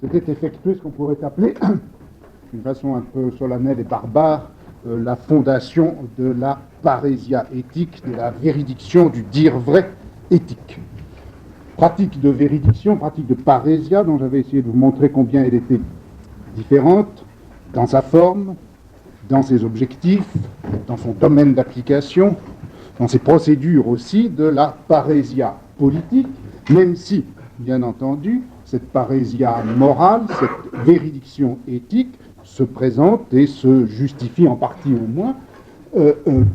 s'était effectué ce qu'on pourrait appeler, d'une façon un peu solennelle et barbare, la fondation de la parésia éthique, de la véridiction du dire vrai éthique. Pratique de véridiction, pratique de parésia, dont j'avais essayé de vous montrer combien elle était différente dans sa forme, dans ses objectifs, dans son domaine d'application, dans ses procédures aussi, de la parésia politique, même si, bien entendu, cette parésia morale, cette véridiction éthique se présente et se justifie en partie au moins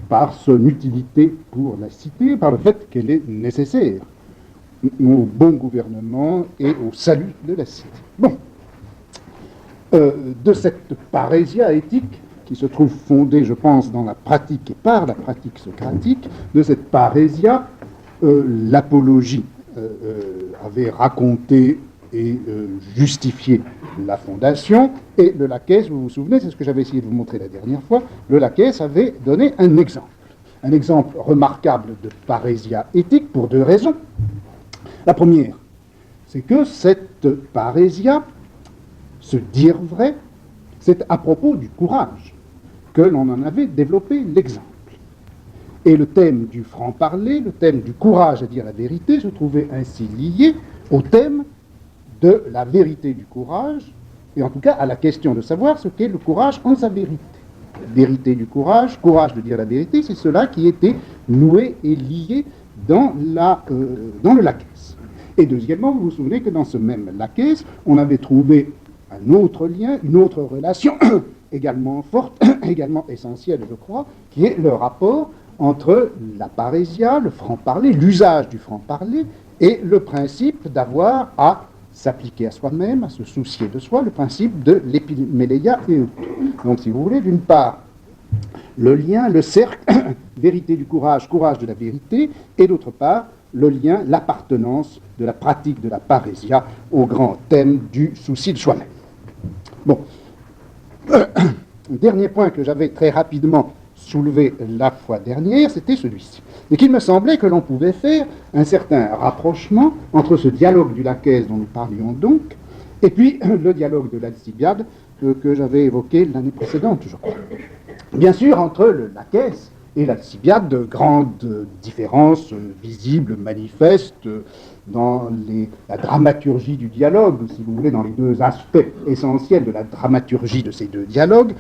par son utilité pour la cité, par le fait qu'elle est nécessaire au bon gouvernement et au salut de la cité. Bon. De cette parésia éthique, qui se trouve fondée, je pense, dans la pratique et par la pratique socratique, de cette parésia, l'apologie avait raconté et justifié la fondation, et le Laquès, vous vous souvenez, c'est ce que j'avais essayé de vous montrer la dernière fois, le Laquès avait donné un exemple remarquable de parésia éthique pour deux raisons. La première, c'est que cette parésia, se dire vrai, c'est à propos du courage que l'on en avait développé l'exemple. Et le thème du franc-parler, le thème du courage à dire la vérité, se trouvait ainsi lié au thème de la vérité du courage, et en tout cas à la question de savoir ce qu'est le courage en sa vérité. Vérité du courage, courage de dire la vérité, c'est cela qui était noué et lié dans le Laquès. Et deuxièmement, vous vous souvenez que dans ce même Laquès, on avait trouvé un autre lien, une autre relation, également forte, également essentielle, je crois, qui est le rapport entre la parésia, le franc-parler, l'usage du franc-parler, et le principe d'avoir à s'appliquer à soi-même, à se soucier de soi, le principe de l'épiméléia et autres. Donc, si vous voulez, d'une part, le lien, le cercle, vérité du courage, courage de la vérité, et d'autre part, le lien, l'appartenance de la pratique de la parésia au grand thème du souci de soi-même. Bon, dernier point que j'avais très rapidement soulevé la fois dernière, c'était celui-ci. Et qu'il me semblait que l'on pouvait faire un certain rapprochement entre ce dialogue du Laquès dont nous parlions donc, et puis le dialogue de l'Alcibiade que j'avais évoqué l'année précédente, je crois. Bien sûr, entre le Laquès et l'Alcibiade, de grandes différences visibles, manifestes, dans la dramaturgie du dialogue, si vous voulez, dans les deux aspects essentiels de la dramaturgie de ces deux dialogues.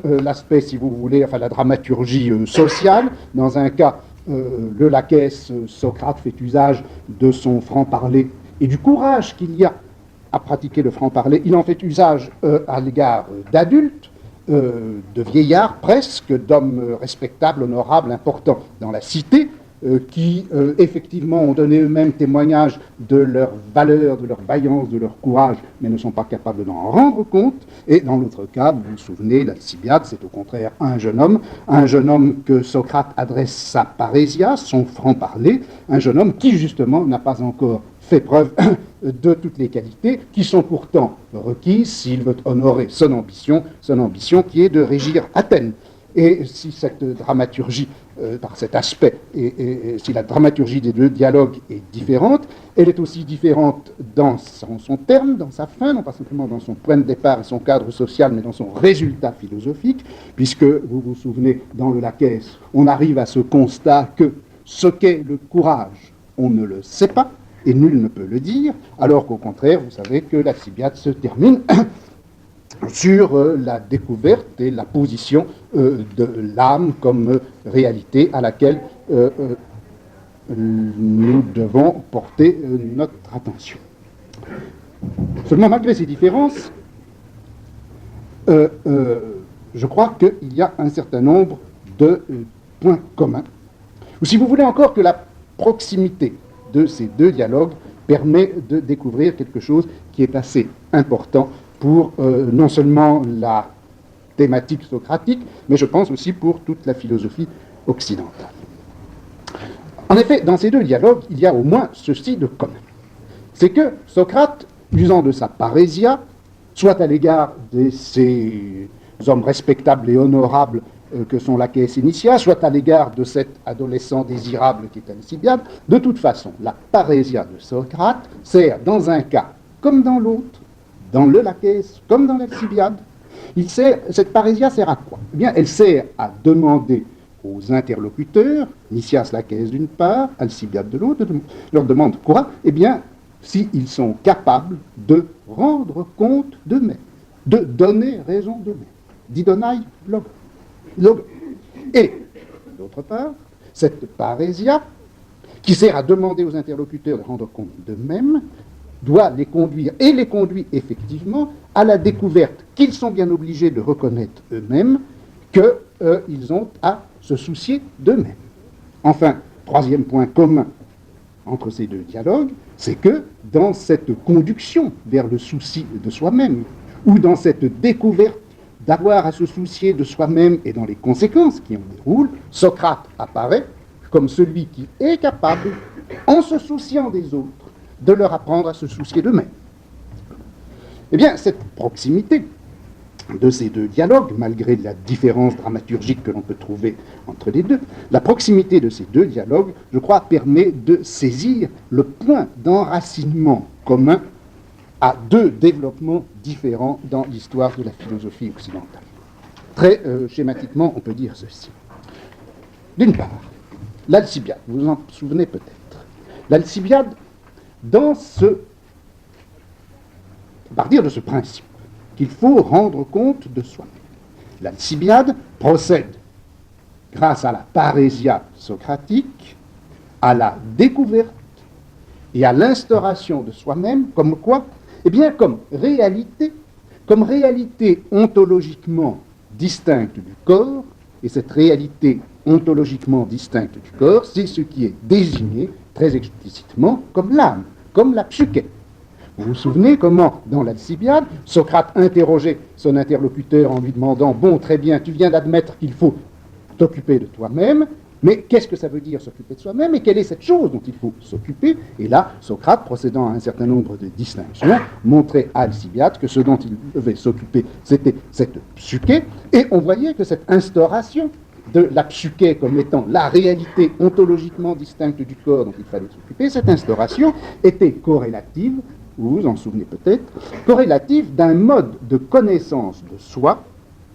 L'aspect, si vous voulez, enfin la dramaturgie sociale. Dans un cas, le Laquès, Socrate fait usage de son franc-parler et du courage qu'il y a à pratiquer le franc-parler. Il en fait usage à l'égard d'adultes, de vieillards presque, d'hommes respectables, honorables, importants dans la cité, qui effectivement ont donné eux-mêmes témoignage de leur valeur, de leur vaillance, de leur courage, mais ne sont pas capables d'en rendre compte. Et dans l'autre cas, vous vous souvenez, l'Alcibiade, c'est au contraire un jeune homme que Socrate adresse sa parésia, son franc-parler, un jeune homme qui justement n'a pas encore fait preuve de toutes les qualités qui sont pourtant requises s'il veut honorer son ambition qui est de régir Athènes. Et si cette dramaturgie, par cet aspect, et si la dramaturgie des deux dialogues est différente, elle est aussi différente dans son terme, dans sa fin, non pas simplement dans son point de départ et son cadre social, mais dans son résultat philosophique, puisque, vous vous souvenez, dans le Laquès, on arrive à ce constat que ce qu'est le courage, on ne le sait pas, et nul ne peut le dire, alors qu'au contraire, vous savez que l'Alcibiade se termine sur la découverte et la position de l'âme comme réalité à laquelle nous devons porter notre attention. Seulement, malgré ces différences, je crois qu'il y a un certain nombre de points communs, ou si vous voulez encore que la proximité de ces deux dialogues permet de découvrir quelque chose qui est assez important pour non seulement la thématique socratique, mais je pense aussi pour toute la philosophie occidentale. En effet, dans ces deux dialogues, il y a au moins ceci de commun. C'est que Socrate, usant de sa parésia, soit à l'égard de ces hommes respectables et honorables que sont Laquès et Nicias, soit à l'égard de cet adolescent désirable qui est Alcibiade, de toute façon, la parésia de Socrate sert dans un cas comme dans l'autre dans le Laquès comme dans l'Alcibiade. Cette parésia sert à quoi? Eh bien, elle sert à demander aux interlocuteurs, Nicias Laquès d'une part, Alcibiade de l'autre, leur demande quoi? Eh bien, s'ils sont capables de rendre compte d'eux-mêmes, de donner raison d'eux-mêmes. Didonai logo. Et, d'autre part, cette parésia, qui sert à demander aux interlocuteurs de rendre compte d'eux-mêmes, doit les conduire, et les conduit effectivement, à la découverte qu'ils sont bien obligés de reconnaître eux-mêmes, qu'ils ont à se soucier d'eux-mêmes. Enfin, troisième point commun entre ces deux dialogues, c'est que dans cette conduction vers le souci de soi-même, ou dans cette découverte d'avoir à se soucier de soi-même et dans les conséquences qui en déroulent, Socrate apparaît comme celui qui est capable, en se souciant des autres, de leur apprendre à se soucier d'eux-mêmes. Eh bien, cette proximité de ces deux dialogues, malgré la différence dramaturgique que l'on peut trouver entre les deux, la proximité de ces deux dialogues, je crois, permet de saisir le point d'enracinement commun à deux développements différents dans l'histoire de la philosophie occidentale. Très schématiquement, on peut dire ceci. D'une part, l'Alcibiade, vous vous en souvenez peut-être. L'Alcibiade, à partir de ce principe, qu'il faut rendre compte de soi-même. L'Alcibiade procède, grâce à la parésia socratique, à la découverte et à l'instauration de soi-même, comme quoi? Eh bien, comme réalité ontologiquement distincte du corps, et cette réalité ontologiquement distincte du corps, c'est ce qui est désigné très explicitement comme l'âme, comme la psyché. Vous vous souvenez comment, dans l'Alcibiade, Socrate interrogeait son interlocuteur en lui demandant « Bon, très bien, tu viens d'admettre qu'il faut t'occuper de toi-même, mais qu'est-ce que ça veut dire s'occuper de soi-même et quelle est cette chose dont il faut s'occuper ?» Et là, Socrate, procédant à un certain nombre de distinctions, montrait à Alcibiade que ce dont il devait s'occuper, c'était cette psyché, et on voyait que cette instauration de la psyché comme étant la réalité ontologiquement distincte du corps dont il fallait s'occuper, cette instauration était corrélative, vous vous en souvenez peut-être, corrélative d'un mode de connaissance de soi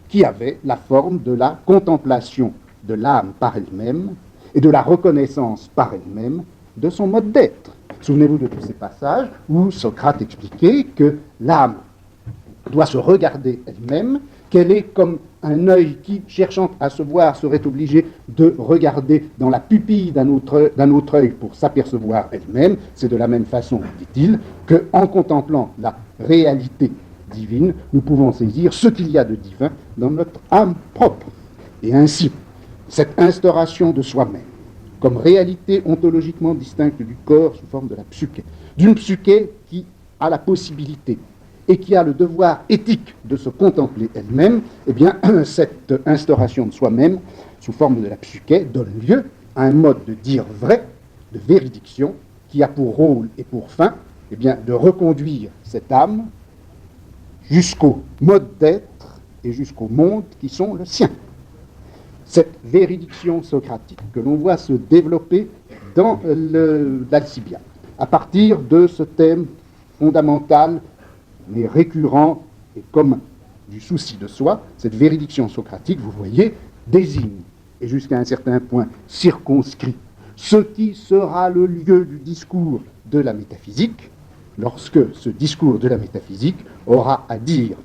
qui avait la forme de la contemplation de l'âme par elle-même et de la reconnaissance par elle-même de son mode d'être. Souvenez-vous de tous ces passages où Socrate expliquait que l'âme doit se regarder elle-même, qu'elle est comme un œil qui, cherchant à se voir, serait obligé de regarder dans la pupille d'un autre œil pour s'apercevoir elle-même. C'est de la même façon, dit-il, qu'en contemplant la réalité divine, nous pouvons saisir ce qu'il y a de divin dans notre âme propre. Et ainsi, cette instauration de soi-même, comme réalité ontologiquement distincte du corps sous forme de la psyché, d'une psyché qui a la possibilité et qui a le devoir éthique de se contempler elle-même, eh bien, cette instauration de soi-même, sous forme de la psyché, donne lieu à un mode de dire vrai, de véridiction, qui a pour rôle et pour fin, eh bien, de reconduire cette âme jusqu'au mode d'être et jusqu'au monde qui sont le sien. Cette véridiction socratique que l'on voit se développer dans l'Alcibiade, à partir de ce thème fondamental mais récurrent et comme du souci de soi, cette véridiction socratique, vous voyez, désigne, et jusqu'à un certain point circonscrit, ce qui sera le lieu du discours de la métaphysique, lorsque ce discours de la métaphysique aura à dire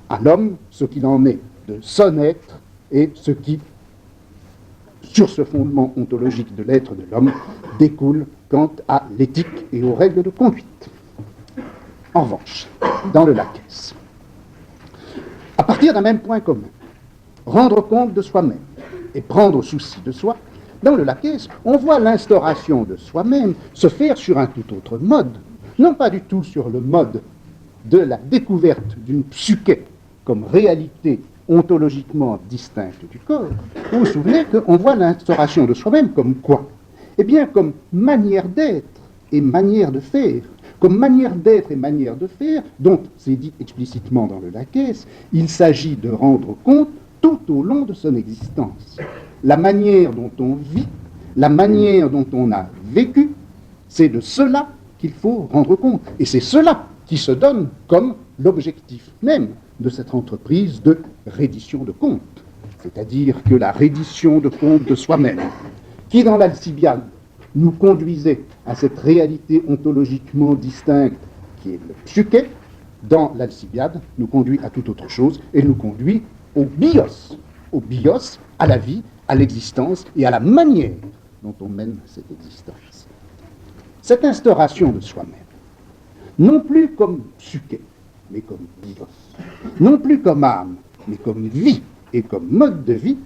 à l'homme ce qu'il en est de son être et ce qui, sur ce fondement ontologique de l'être de l'homme, découle quant à l'éthique et aux règles de conduite. En revanche, dans le Laquès, à partir d'un même point commun, rendre compte de soi-même et prendre souci de soi, dans le Laquès, on voit l'instauration de soi-même se faire sur un tout autre mode, non pas du tout sur le mode de la découverte d'une psyché comme réalité ontologiquement distincte du corps. Vous vous souvenez qu'on voit l'instauration de soi-même comme quoi? Eh bien, comme manière d'être et manière de faire. Comme manière d'être et manière de faire, dont c'est dit explicitement dans le Laquès, il s'agit de rendre compte tout au long de son existence. La manière dont on vit, la manière dont on a vécu, c'est de cela qu'il faut rendre compte. Et c'est cela qui se donne comme l'objectif même de cette entreprise de reddition de comptes. C'est-à-dire que la reddition de comptes de soi-même, qui dans l'Alcibiade nous conduisait à cette réalité ontologiquement distincte qui est le psyché, dans l'Alcibiade nous conduit à toute autre chose et nous conduit au bios, à la vie, à l'existence et à la manière dont on mène cette existence. Cette instauration de soi-même, non plus comme psyché, mais comme bios, non plus comme âme, mais comme vie et comme mode de vie,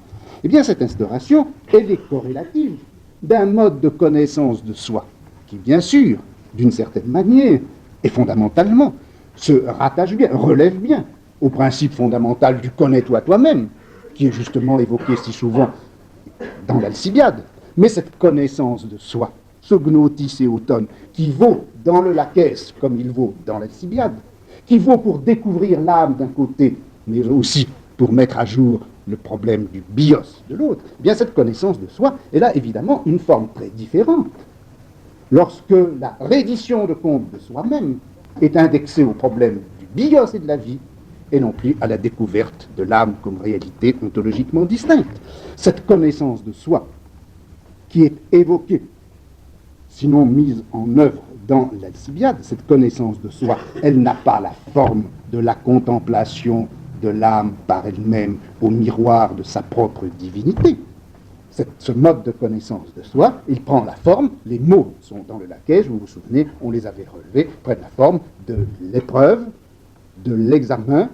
eh bien cette instauration, elle est corrélative d'un mode de connaissance de soi, qui bien sûr, d'une certaine manière, et fondamentalement, se rattache bien, relève bien au principe fondamental du connais-toi toi-même, qui est justement évoqué si souvent dans l'Alcibiade. Mais cette connaissance de soi, ce gnotis et auton, qui vaut dans le Laquès comme il vaut dans l'Alcibiade, qui vaut pour découvrir l'âme d'un côté, mais aussi pour mettre à jour le problème du bios de l'autre, eh bien cette connaissance de soi, elle a évidemment une forme très différente. Lorsque la reddition de compte de soi-même est indexée au problème du bios et de la vie, et non plus à la découverte de l'âme comme réalité ontologiquement distincte. Cette connaissance de soi, qui est évoquée, sinon mise en œuvre dans l'Alcibiade, cette connaissance de soi, elle n'a pas la forme de la contemplation de l'âme par elle-même au miroir de sa propre divinité. Ce mode de connaissance de soi, il prend la forme, les mots sont dans le Laquès, vous vous souvenez, on les avait relevés, prennent la forme de l'épreuve, de l'examen,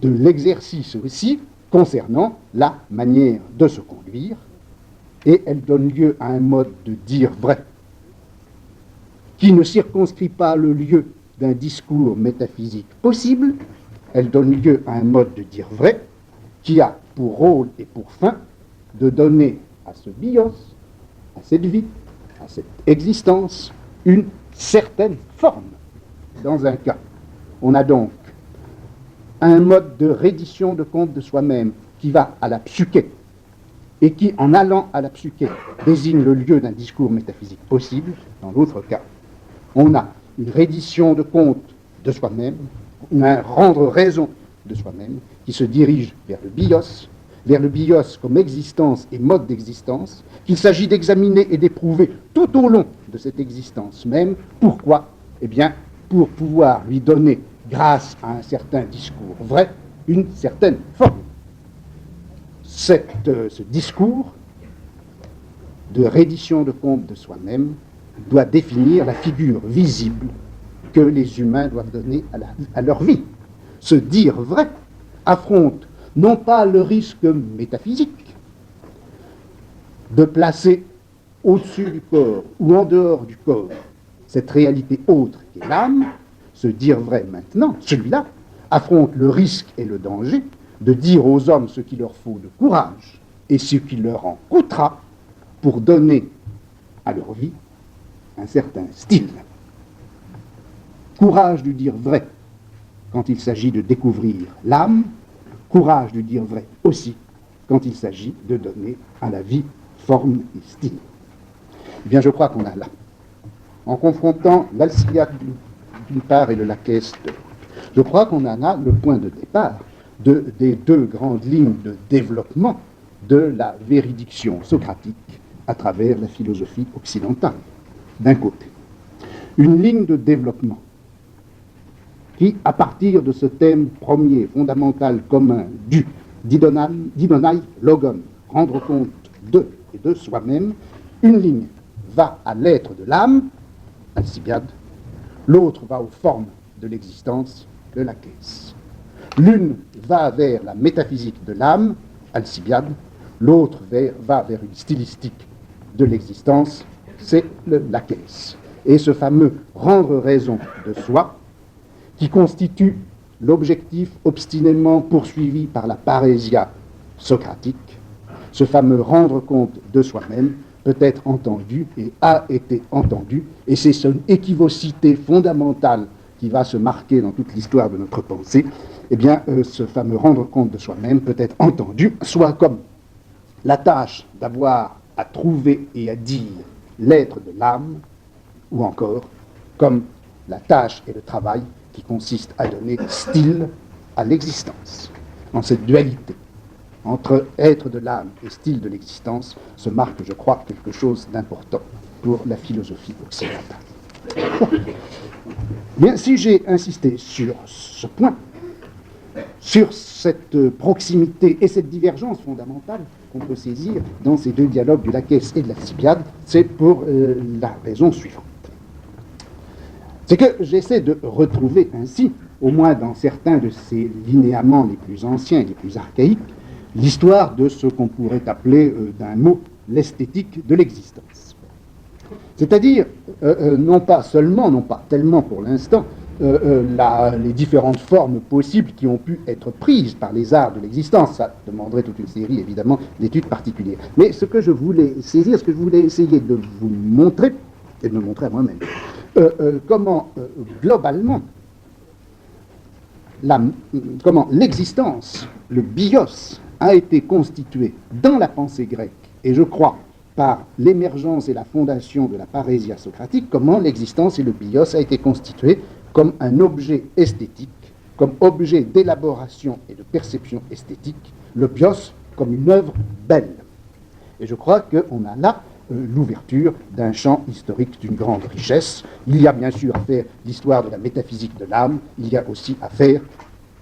de l'exercice aussi, concernant la manière de se conduire, et elle donne lieu à un mode de dire vrai, qui ne circonscrit pas le lieu d'un discours métaphysique possible, elle donne lieu à un mode de dire vrai, qui a pour rôle et pour fin de donner à ce bios, à cette vie, à cette existence, une certaine forme. Dans un cas, on a donc un mode de reddition de compte de soi-même qui va à la psyché, et qui, en allant à la psyché, désigne le lieu d'un discours métaphysique possible. Dans l'autre cas, on a une reddition de compte de soi-même, un rendre raison de soi-même, qui se dirige vers le bios comme existence et mode d'existence, qu'il s'agit d'examiner et d'éprouver tout au long de cette existence même. Pourquoi ? Eh bien, pour pouvoir lui donner, grâce à un certain discours vrai, une certaine forme. Ce discours de reddition de compte de soi-même doit définir la figure visible que les humains doivent donner à leur vie. Se dire vrai affronte non pas le risque métaphysique de placer au-dessus du corps ou en dehors du corps cette réalité autre qui est l'âme. Se dire vrai maintenant, celui-là, affronte le risque et le danger de dire aux hommes ce qu'il leur faut de courage et ce qu'il leur en coûtera pour donner à leur vie un certain style. Courage de dire vrai quand il s'agit de découvrir l'âme, courage de dire vrai aussi quand il s'agit de donner à la vie forme et style. Eh bien, je crois qu'on a là, en confrontant l'Alcibiade d'une part et le Laquès de l'autre, je crois qu'on en a le point de départ des deux grandes lignes de développement de la véridiction socratique à travers la philosophie occidentale. D'un côté, une ligne de développement qui, à partir de ce thème premier, fondamental, commun, du didonai logon, rendre compte de et de soi-même, une ligne va à l'être de l'âme, Alcibiade, l'autre va aux formes de l'existence, le Laquès. L'une va vers la métaphysique de l'âme, Alcibiade, l'autre va vers une stylistique de l'existence, c'est le Laquès. Et ce fameux rendre raison de soi, qui constitue l'objectif obstinément poursuivi par la parésia socratique, ce fameux rendre compte de soi-même, peut être entendu et a été entendu, et c'est son équivocité fondamentale qui va se marquer dans toute l'histoire de notre pensée. Eh bien, ce fameux rendre compte de soi-même peut être entendu, soit comme la tâche d'avoir à trouver et à dire l'être de l'âme, ou encore comme la tâche et le travail qui consiste à donner style à l'existence. En cette dualité entre être de l'âme et style de l'existence se marque, je crois, quelque chose d'important pour la philosophie occidentale. Bien, si j'ai insisté sur ce point, sur cette proximité et cette divergence fondamentale qu'on peut saisir dans ces deux dialogues du Laquès et de l'Alcibiade, c'est pour la raison suivante. C'est que j'essaie de retrouver ainsi, au moins dans certains de ces linéaments les plus anciens et les plus archaïques, l'histoire de ce qu'on pourrait appeler d'un mot l'esthétique de l'existence. C'est-à-dire, non pas tellement pour l'instant, les différentes formes possibles qui ont pu être prises par les arts de l'existence. Ça demanderait toute une série, évidemment, d'études particulières. Mais ce que je voulais saisir, ce que je voulais essayer de vous montrer, et de me montrer à moi-même, comment, globalement, comment l'existence, le bios, a été constitué dans la pensée grecque, et je crois, par l'émergence et la fondation de la parésia socratique, comment l'existence et le bios a été constitué comme un objet esthétique, comme objet d'élaboration et de perception esthétique, le bios comme une œuvre belle. Et je crois qu'on a là l'ouverture d'un champ historique d'une grande richesse. Il y a bien sûr à faire l'histoire de la métaphysique de l'âme, il y a aussi à faire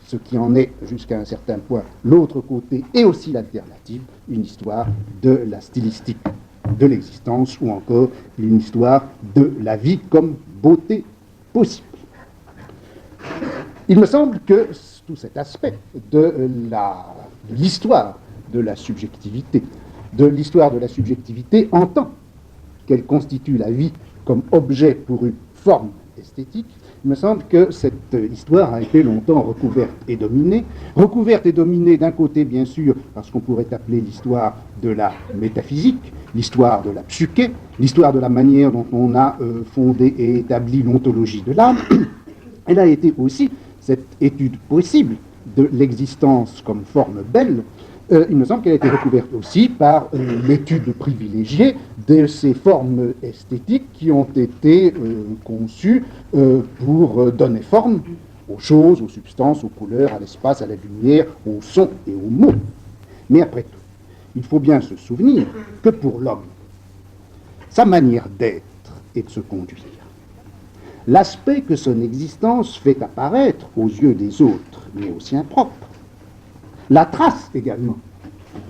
ce qui en est jusqu'à un certain point l'autre côté et aussi l'alternative, une histoire de la stylistique de l'existence ou encore une histoire de la vie comme beauté possible. Il me semble que tout cet aspect de l'histoire de la subjectivité, en tant qu'elle constitue la vie comme objet pour une forme esthétique, il me semble que cette histoire a été longtemps recouverte et dominée d'un côté bien sûr par ce qu'on pourrait appeler l'histoire de la métaphysique, l'histoire de la psyché, l'histoire de la manière dont on a fondé et établi l'ontologie de l'âme. Elle a été aussi cette étude possible de l'existence comme forme belle. Il me semble qu'elle a été recouverte aussi par l'étude privilégiée de ces formes esthétiques qui ont été conçues pour donner forme aux choses, aux substances, aux couleurs, à l'espace, à la lumière, au son et aux mots. Mais après tout, il faut bien se souvenir que pour l'homme, sa manière d'être et de se conduire, l'aspect que son existence fait apparaître aux yeux des autres, mais aux siens propres, la trace également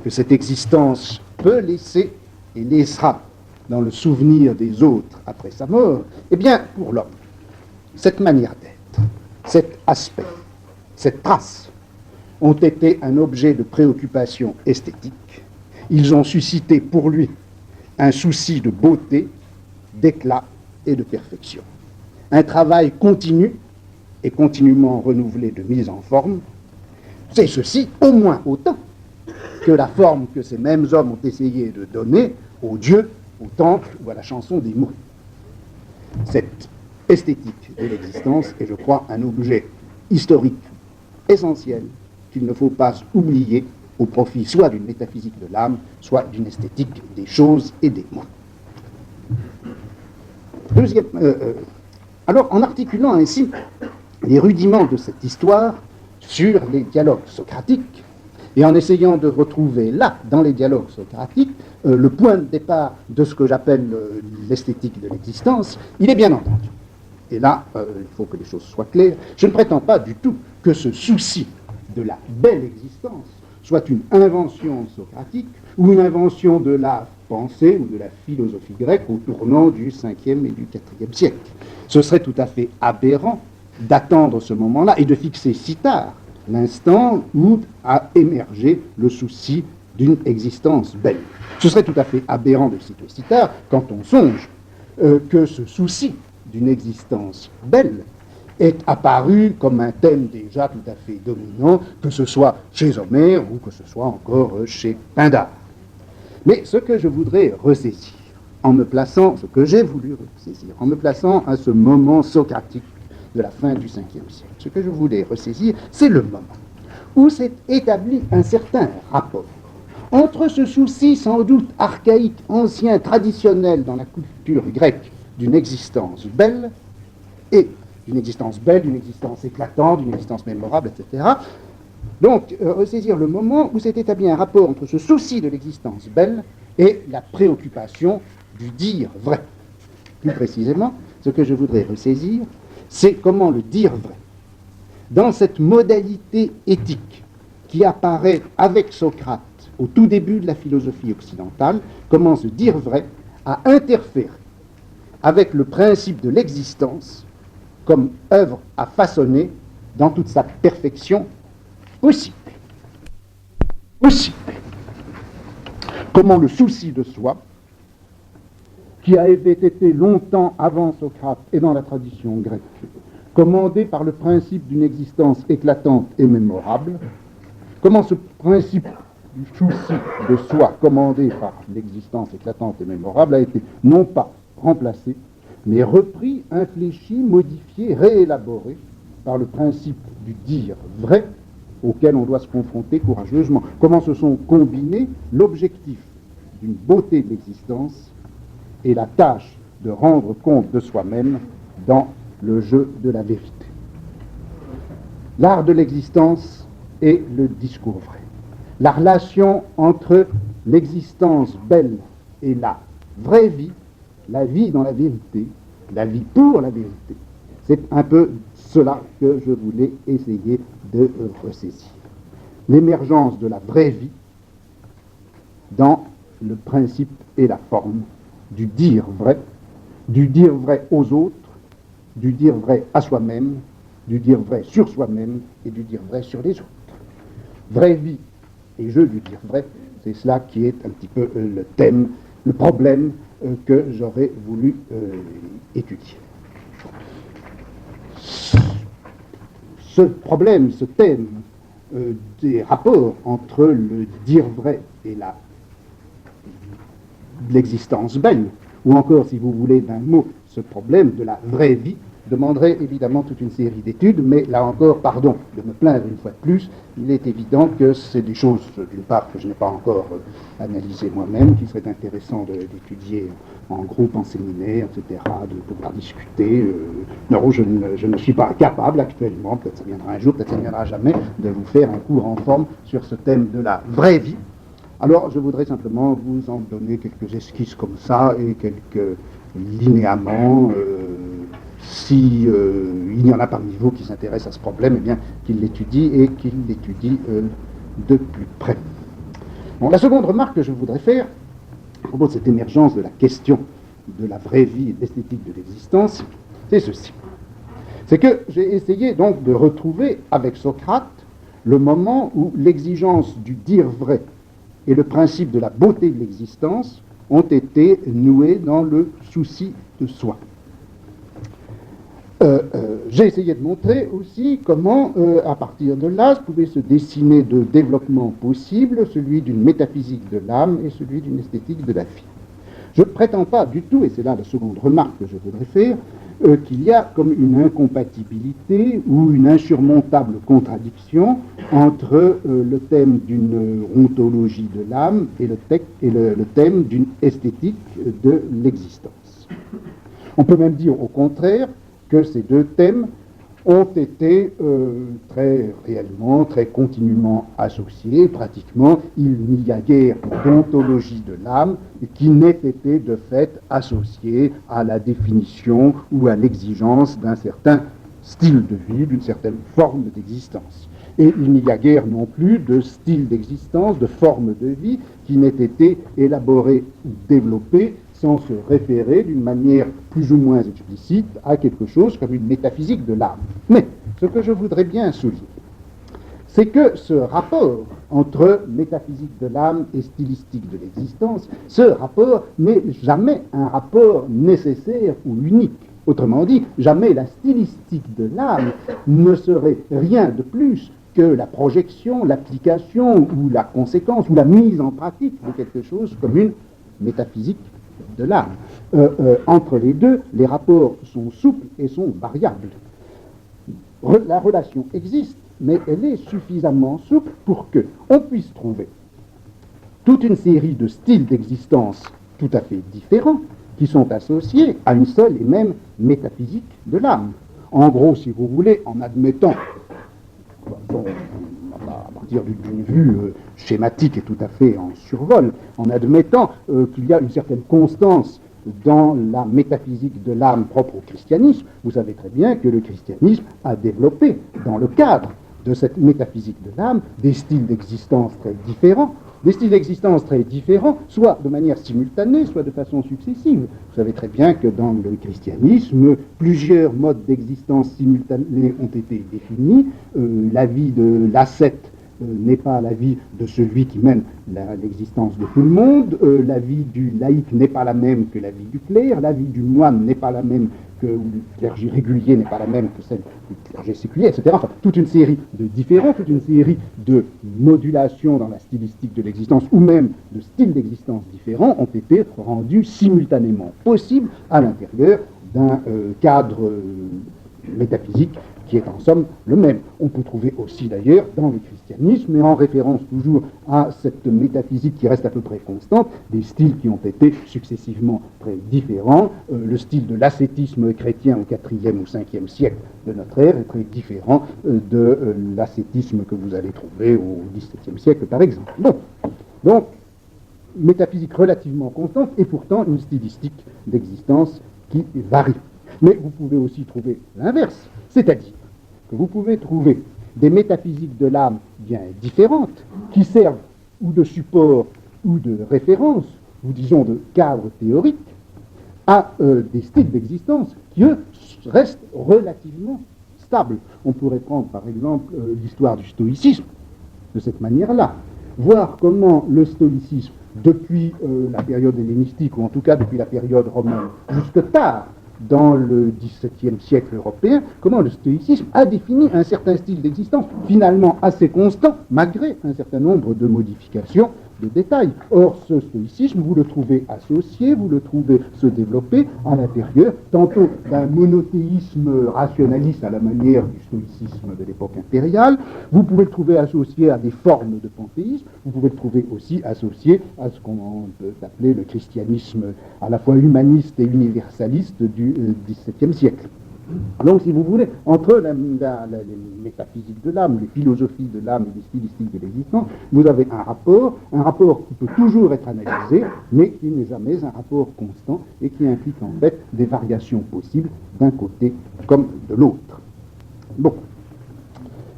que cette existence peut laisser et laissera dans le souvenir des autres après sa mort, eh bien, pour l'homme, cette manière d'être, cet aspect, cette trace, ont été un objet de préoccupation esthétique. Ils ont suscité pour lui un souci de beauté, d'éclat et de perfection. Un travail continu et continuellement renouvelé de mise en forme, c'est ceci au moins autant que la forme que ces mêmes hommes ont essayé de donner aux dieux, au temple ou à la chanson des mots. Cette esthétique de l'existence est, je crois, un objet historique essentiel qu'il ne faut pas oublier au profit soit d'une métaphysique de l'âme, soit d'une esthétique des choses et des mots. Alors, en articulant ainsi les rudiments de cette histoire sur les dialogues socratiques, et en essayant de retrouver là, dans les dialogues socratiques, le point de départ de ce que j'appelle l'esthétique de l'existence, il est bien entendu. Et là, il faut que les choses soient claires. Je ne prétends pas du tout que ce souci de la belle existence soit une invention socratique ou une invention de la pensée ou de la philosophie grecque au tournant du 5e et du 4e siècle. Ce serait tout à fait aberrant d'attendre ce moment-là et de fixer si tard l'instant où a émergé le souci d'une existence belle. Ce serait tout à fait aberrant de citer si tard quand on songe que ce souci d'une existence belle est apparu comme un thème déjà tout à fait dominant, que ce soit chez Homère ou que ce soit encore chez Pindare. Mais ce que je voudrais ressaisir, en me plaçant, ce que j'ai voulu ressaisir, en me plaçant à ce moment socratique de la fin du 5e siècle, ce que je voulais ressaisir, c'est le moment où s'est établi un certain rapport entre ce souci sans doute archaïque, ancien, traditionnel dans la culture grecque d'une existence belle et d'une existence belle, d'une existence éclatante, d'une existence mémorable, etc. Donc, ressaisir le moment où s'est établi un rapport entre ce souci de l'existence belle et la préoccupation du dire vrai. Plus précisément, ce que je voudrais ressaisir, c'est comment le dire vrai, dans cette modalité éthique qui apparaît avec Socrate au tout début de la philosophie occidentale, comment se dire vrai a interféré avec le principe de l'existence comme œuvre à façonner dans toute sa perfection possible. Comment le souci de soi, qui avait été longtemps avant Socrate et dans la tradition grecque, commandé par le principe d'une existence éclatante et mémorable, comment ce principe du souci de soi, commandé par l'existence éclatante et mémorable, a été non pas remplacé, mais repris, infléchi, modifié, réélaboré par le principe du dire vrai, auquel on doit se confronter courageusement. Comment se sont combinés l'objectif d'une beauté de l'existence et la tâche de rendre compte de soi-même dans le jeu de la vérité. L'art de l'existence et le discours vrai. La relation entre l'existence belle et la vraie vie, la vie dans la vérité, la vie pour la vérité. C'est un peu cela que je voulais essayer de ressaisir. L'émergence de la vraie vie dans le principe et la forme du dire vrai aux autres, du dire vrai à soi-même, du dire vrai sur soi-même et du dire vrai sur les autres. Vraie vie et jeu du dire vrai, c'est cela qui est un petit peu le thème, le problème que j'aurais voulu étudier. Ce problème, ce thème des rapports entre le dire vrai et l'existence belle, ou encore, si vous voulez, d'un mot, ce problème de la vraie vie, demanderait évidemment toute une série d'études, mais là encore, pardon de me plaindre une fois de plus, il est évident que c'est des choses, d'une part, que je n'ai pas encore analysées moi-même, qu'il serait intéressant d'étudier en groupe, en séminaire, etc., de pouvoir discuter. Non, je ne suis pas capable actuellement, peut-être ça viendra un jour, peut-être ça ne viendra jamais, de vous faire un cours en forme sur ce thème de la vraie vie. Alors, je voudrais simplement vous en donner quelques esquisses comme ça et quelques linéaments. Si il y en a parmi vous qui s'intéressent à ce problème, eh bien, qu'ils l'étudient et qu'ils l'étudient de plus près. Bon, la seconde remarque que je voudrais faire, à propos de cette émergence de la question de la vraie vie et de l'esthétique de l'existence, c'est ceci. C'est que j'ai essayé donc de retrouver avec Socrate le moment où l'exigence du dire vrai et le principe de la beauté de l'existence ont été noués dans le souci de soi. J'ai essayé de montrer aussi comment, à partir de là, pouvait se dessiner deux développements possibles, celui d'une métaphysique de l'âme et celui d'une esthétique de la vie. Je ne prétends pas du tout, et c'est là la seconde remarque que je voudrais faire, qu'il y a comme une incompatibilité ou une insurmontable contradiction entre le thème d'une ontologie de l'âme et le thème d'une esthétique de l'existence. On peut même dire au contraire que ces deux thèmes ont été très réellement, très continuellement associés. Pratiquement, il n'y a guère d'ontologie de l'âme qui n'ait été de fait associée à la définition ou à l'exigence d'un certain style de vie, d'une certaine forme d'existence. Et il n'y a guère non plus de style d'existence, de forme de vie qui n'ait été élaboré ou développé sans se référer d'une manière plus ou moins explicite à quelque chose comme une métaphysique de l'âme. Mais ce que je voudrais bien souligner, c'est que ce rapport entre métaphysique de l'âme et stylistique de l'existence, ce rapport n'est jamais un rapport nécessaire ou unique. Autrement dit, jamais la stylistique de l'âme ne serait rien de plus que la projection, l'application ou la conséquence ou la mise en pratique de quelque chose comme une métaphysique de l'âme. Entre les deux, les rapports sont souples et sont variables. La relation existe, mais elle est suffisamment souple pour qu'on puisse trouver toute une série de styles d'existence tout à fait différents qui sont associés à une seule et même métaphysique de l'âme. En gros, si vous voulez, en admettant, bon, à partir d'une vue schématique et tout à fait en survol, en admettant qu'il y a une certaine constance dans la métaphysique de l'âme propre au christianisme, vous savez très bien que le christianisme a développé, dans le cadre de cette métaphysique de l'âme, des styles d'existence très différents, soit de manière simultanée, soit de façon successive. Vous savez très bien que dans le christianisme, plusieurs modes d'existence simultanés ont été définis. La vie de l'ascète n'est pas la vie de celui qui mène l'existence de tout le monde, la vie du laïc n'est pas la même que la vie du clerc, la vie du moine n'est pas la même que, ou du clergé régulier n'est pas la même que celle du clergé séculier, etc. Enfin, toute une série de différents, toute une série de modulations dans la stylistique de l'existence, ou même de styles d'existence différents, ont été rendus simultanément possibles à l'intérieur d'un cadre métaphysique qui est en somme le même. On peut trouver aussi d'ailleurs dans le christianisme, et en référence toujours à cette métaphysique qui reste à peu près constante, des styles qui ont été successivement très différents. Le style de l'ascétisme chrétien au IVe ou Ve siècle de notre ère est très différent de l'ascétisme que vous allez trouver au XVIIe siècle par exemple. Bon, donc métaphysique relativement constante et pourtant une stylistique d'existence qui varie. Mais vous pouvez aussi trouver l'inverse, c'est-à-dire que vous pouvez trouver des métaphysiques de l'âme bien différentes, qui servent ou de support ou de référence, ou disons de cadre théorique, à des styles d'existence qui, eux, restent relativement stables. On pourrait prendre par exemple l'histoire du stoïcisme de cette manière-là, voir comment le stoïcisme, depuis la période hellénistique, ou en tout cas depuis la période romaine, jusque tard, dans le XVIIe siècle européen, comment le stoïcisme a défini un certain style d'existence, finalement assez constant, malgré un certain nombre de modifications, de détails. Or, ce stoïcisme, vous le trouvez associé, vous le trouvez se développer à l'intérieur, tantôt d'un monothéisme rationaliste à la manière du stoïcisme de l'époque impériale, vous pouvez le trouver associé à des formes de panthéisme, vous pouvez le trouver aussi associé à ce qu'on peut appeler le christianisme à la fois humaniste et universaliste du XVIIe siècle. Donc, si vous voulez, entre les métaphysiques de l'âme, les philosophies de l'âme et les stylistiques de l'existence, vous avez un rapport qui peut toujours être analysé, mais qui n'est jamais un rapport constant et qui implique en fait des variations possibles d'un côté comme de l'autre. Bon.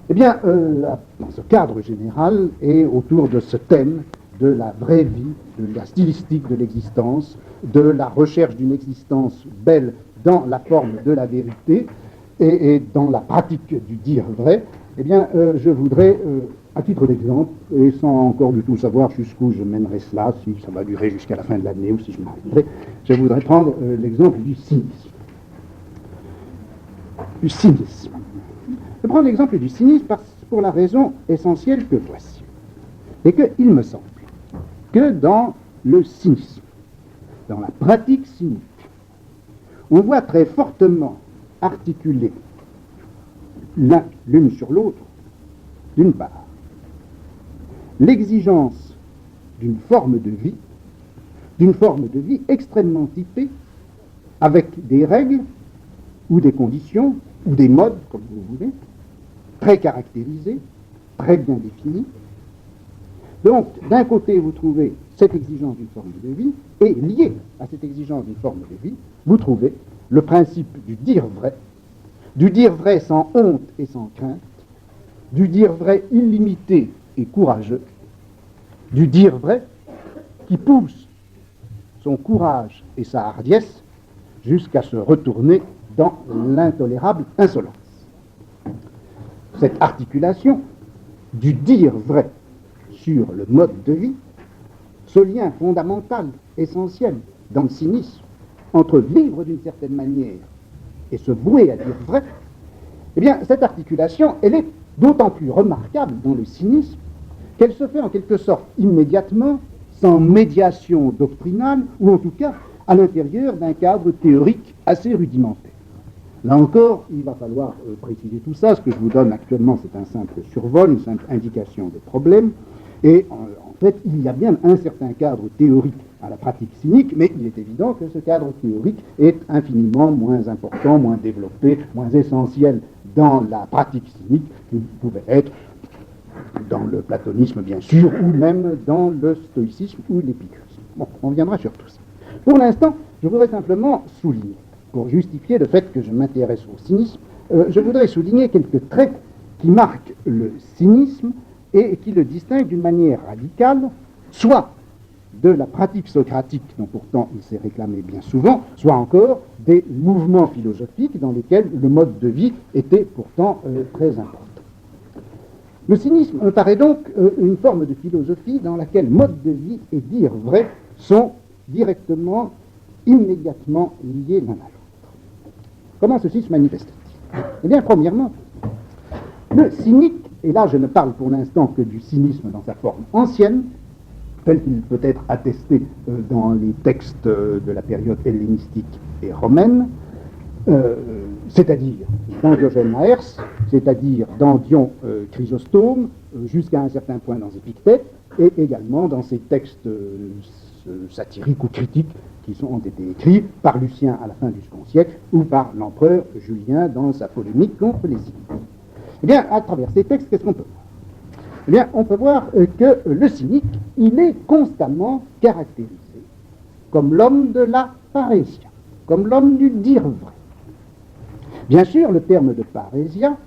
Eh bien, dans ce cadre général et autour de ce thème de la vraie vie, de la stylistique de l'existence, de la recherche d'une existence belle dans la forme de la vérité et dans la pratique du dire vrai, eh bien, je voudrais, à titre d'exemple, et sans encore du tout savoir jusqu'où je mènerai cela, si ça va durer jusqu'à la fin de l'année ou si je m'arrêterai, je voudrais prendre l'exemple du cynisme. Je prends l'exemple du cynisme pour la raison essentielle que voici. Et qu'il me semble que dans le cynisme, dans la pratique cynique, on voit très fortement articuler l'une sur l'autre, d'une part, l'exigence d'une forme de vie extrêmement typée, avec des règles ou des conditions, ou des modes, comme vous voulez, très caractérisés, très bien définis. Donc, d'un côté, vous trouvez cette exigence d'une forme de vie, et lié à cette exigence d'une forme de vie, vous trouvez le principe du dire vrai sans honte et sans crainte, du dire vrai illimité et courageux, du dire vrai qui pousse son courage et sa hardiesse jusqu'à se retourner dans l'intolérable insolence. Cette articulation du dire vrai sur le mode de vie, ce lien fondamental, essentiel dans le cynisme, entre vivre d'une certaine manière et se vouer à dire vrai, eh bien, cette articulation, elle est d'autant plus remarquable dans le cynisme qu'elle se fait en quelque sorte immédiatement, sans médiation doctrinale, ou en tout cas à l'intérieur d'un cadre théorique assez rudimentaire. Là encore, il va falloir préciser tout ça. Ce que je vous donne actuellement, c'est un simple survol, une simple indication des problèmes. Et en fait, il y a bien un certain cadre théorique à la pratique cynique, mais il est évident que ce cadre théorique est infiniment moins important, moins développé, moins essentiel dans la pratique cynique qu'il pouvait être dans le platonisme, bien sûr, ou même dans le stoïcisme ou l'épicurisme. Bon, on viendra sur tout ça. Pour l'instant, je voudrais simplement souligner, pour justifier le fait que je m'intéresse au cynisme, je voudrais souligner quelques traits qui marquent le cynisme et qui le distinguent d'une manière radicale, soit de la pratique socratique dont pourtant il s'est réclamé bien souvent, soit encore des mouvements philosophiques dans lesquels le mode de vie était pourtant très important. Le cynisme me paraît donc une forme de philosophie dans laquelle mode de vie et dire vrai sont directement, immédiatement liés l'un à l'autre. Comment ceci se manifeste-t-il? Eh bien, premièrement, le cynique, et là je ne parle pour l'instant que du cynisme dans sa forme ancienne, tel qu'il peut être attesté dans les textes de la période hellénistique et romaine, c'est-à-dire dans Diogène Laërce, c'est-à-dire dans Dion Chrysostome, jusqu'à un certain point dans Épictète, et également dans ces textes satiriques ou critiques qui ont été écrits par Lucien à la fin du second siècle ou par l'empereur Julien dans sa polémique contre les cyniques. Eh bien, à travers ces textes, qu'est-ce qu'on peut voir? Eh bien, on peut voir que le cynique, il est constamment caractérisé comme l'homme de la parésia, comme l'homme du dire vrai. Bien sûr, le terme de parésia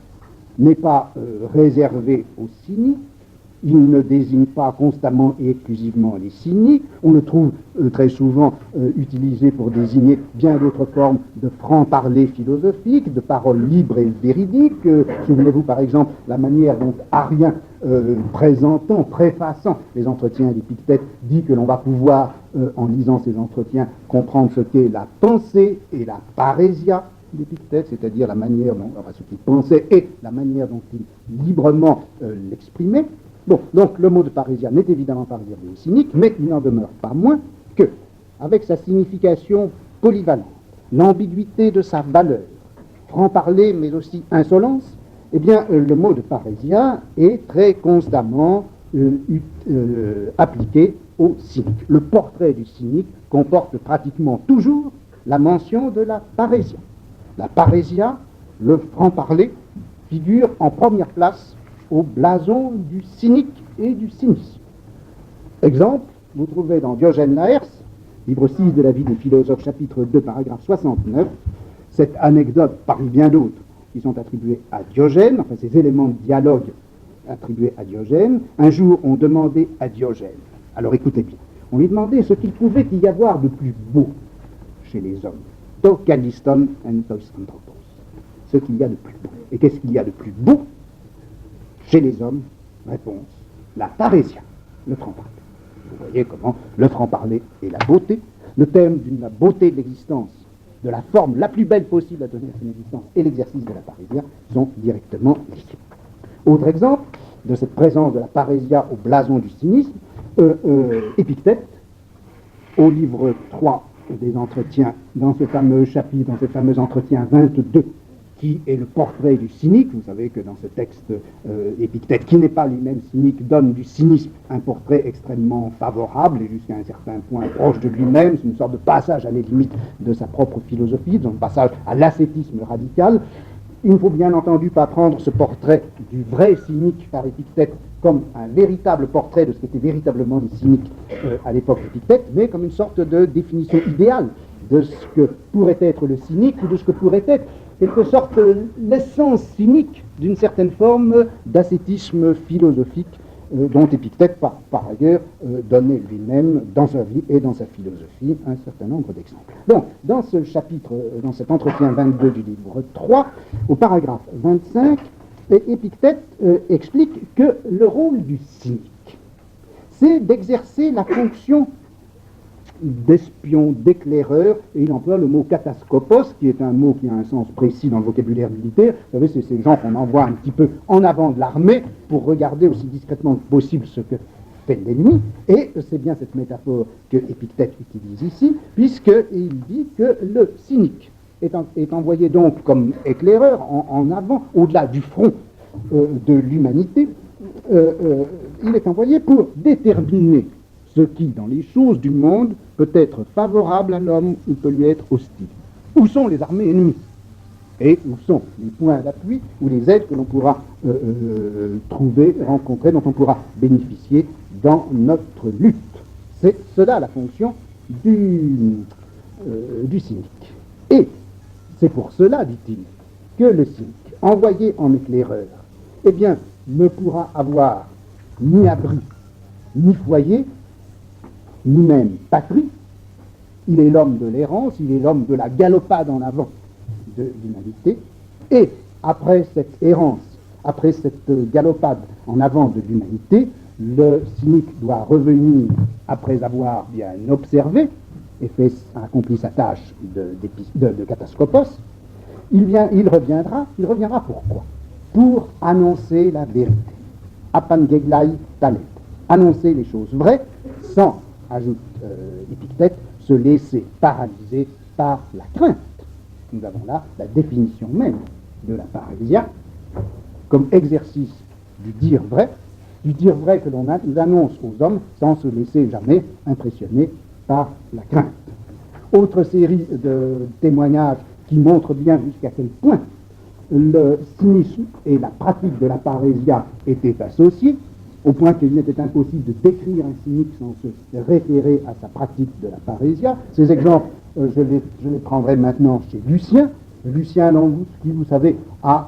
n'est pas réservé aux cyniques, il ne désigne pas constamment et exclusivement les cyniques, on le trouve très souvent utilisé pour désigner bien d'autres formes de franc-parler philosophique, de paroles libres et véridiques. Souvenez-vous par exemple la manière dont Arien, préfaçant les entretiens d'Épictète, dit que l'on va pouvoir, en lisant ces entretiens, comprendre ce qu'est la pensée et la parésia d'Épictète, c'est-à-dire la manière dont, enfin, ce qu'il pensait et la manière dont il librement l'exprimait. Bon, donc le mot de parésia n'est évidemment pas réservé aux cyniques, mais il n'en demeure pas moins que, avec sa signification polyvalente, l'ambiguïté de sa valeur, franc-parler mais aussi insolence, eh bien le mot de parésia est très constamment appliqué au cynique. Le portrait du cynique comporte pratiquement toujours la mention de la parésia. La parésia, le franc-parler, figure en première place au blason du cynique et du cynisme. Exemple, vous trouvez dans Diogène Laërce, livre 6 de la vie des philosophes, chapitre 2, paragraphe 69, cette anecdote parmi bien d'autres qui sont attribués à Diogène, enfin ces éléments de dialogue attribués à Diogène. Un jour, on demandait à Diogène, alors écoutez bien, on lui demandait ce qu'il pouvait y avoir de plus beau chez les hommes. To kaliston and tos anthropos. Ce qu'il y a de plus beau. Et qu'est-ce qu'il y a de plus beau chez les hommes? Réponse, la parésia, le franc-parler. Vous voyez comment le franc-parler et la beauté, le thème de la beauté de l'existence, de la forme la plus belle possible à donner à son existence et l'exercice de la parésia sont directement liés. Autre exemple de cette présence de la parésia au blason du cynisme, Épictète, au livre 3 des entretiens, dans ce fameux chapitre, dans ce fameux entretien 22, qui est le portrait du cynique. Vous savez que dans ce texte, Épictète, qui n'est pas lui-même cynique, donne du cynisme un portrait extrêmement favorable et jusqu'à un certain point proche de lui-même. C'est une sorte de passage à les limites de sa propre philosophie, un passage à l'ascétisme radical. Il ne faut bien entendu pas prendre ce portrait du vrai cynique par Épictète comme un véritable portrait de ce qu'étaient véritablement les cyniques à l'époque d'Épictète, mais comme une sorte de définition idéale de ce que pourrait être le cynique ou de ce que pourrait être quelque sorte l'essence cynique d'une certaine forme d'ascétisme philosophique dont Épictète, par ailleurs, donnait lui-même dans sa vie et dans sa philosophie un certain nombre d'exemples. Donc, dans ce chapitre, dans cet entretien 22 du livre 3, au paragraphe 25, Épictète explique que le rôle du cynique, c'est d'exercer la fonction d'espion, d'éclaireur, et il emploie le mot kataskopos, qui est un mot qui a un sens précis dans le vocabulaire militaire. Vous savez, c'est ces gens qu'on envoie un petit peu en avant de l'armée pour regarder aussi discrètement que possible ce que fait l'ennemi, et c'est bien cette métaphore que Épictète utilise ici, puisqu'il dit que le cynique est envoyé donc comme éclaireur en avant, au-delà du front de l'humanité, il est envoyé pour déterminer ce qui, dans les choses du monde, peut être favorable à l'homme ou peut lui être hostile. Où sont les armées ennemies? Et où sont les points d'appui ou les aides que l'on pourra trouver, rencontrer, dont on pourra bénéficier dans notre lutte? C'est cela la fonction du cynique. Et c'est pour cela, dit-il, que le cynique, envoyé en éclaireur, eh bien, ne pourra avoir ni abri, ni foyer, ni même patrie. Il est l'homme de l'errance, il est l'homme de la galopade en avant de l'humanité. Et après cette errance, après cette galopade en avant de l'humanité, le cynique doit revenir, après avoir bien observé et accompli sa tâche de katascopos. Il reviendra pourquoi? Pour annoncer la vérité. Apangeglai talet. Annoncer les choses vraies, sans, ajoute Épictète, se laisser paralyser par la crainte. Nous avons là la définition même de la parésia, comme exercice du dire vrai que l'on annonce aux hommes sans se laisser jamais impressionner par la crainte. Autre série de témoignages qui montrent bien jusqu'à quel point le cynisme et la pratique de la parésia étaient associés, au point qu'il n'était impossible de décrire un cynique sans se référer à sa pratique de la parésia. Ces exemples, je les prendrai maintenant chez Lucien. Lucien, qui, vous savez, a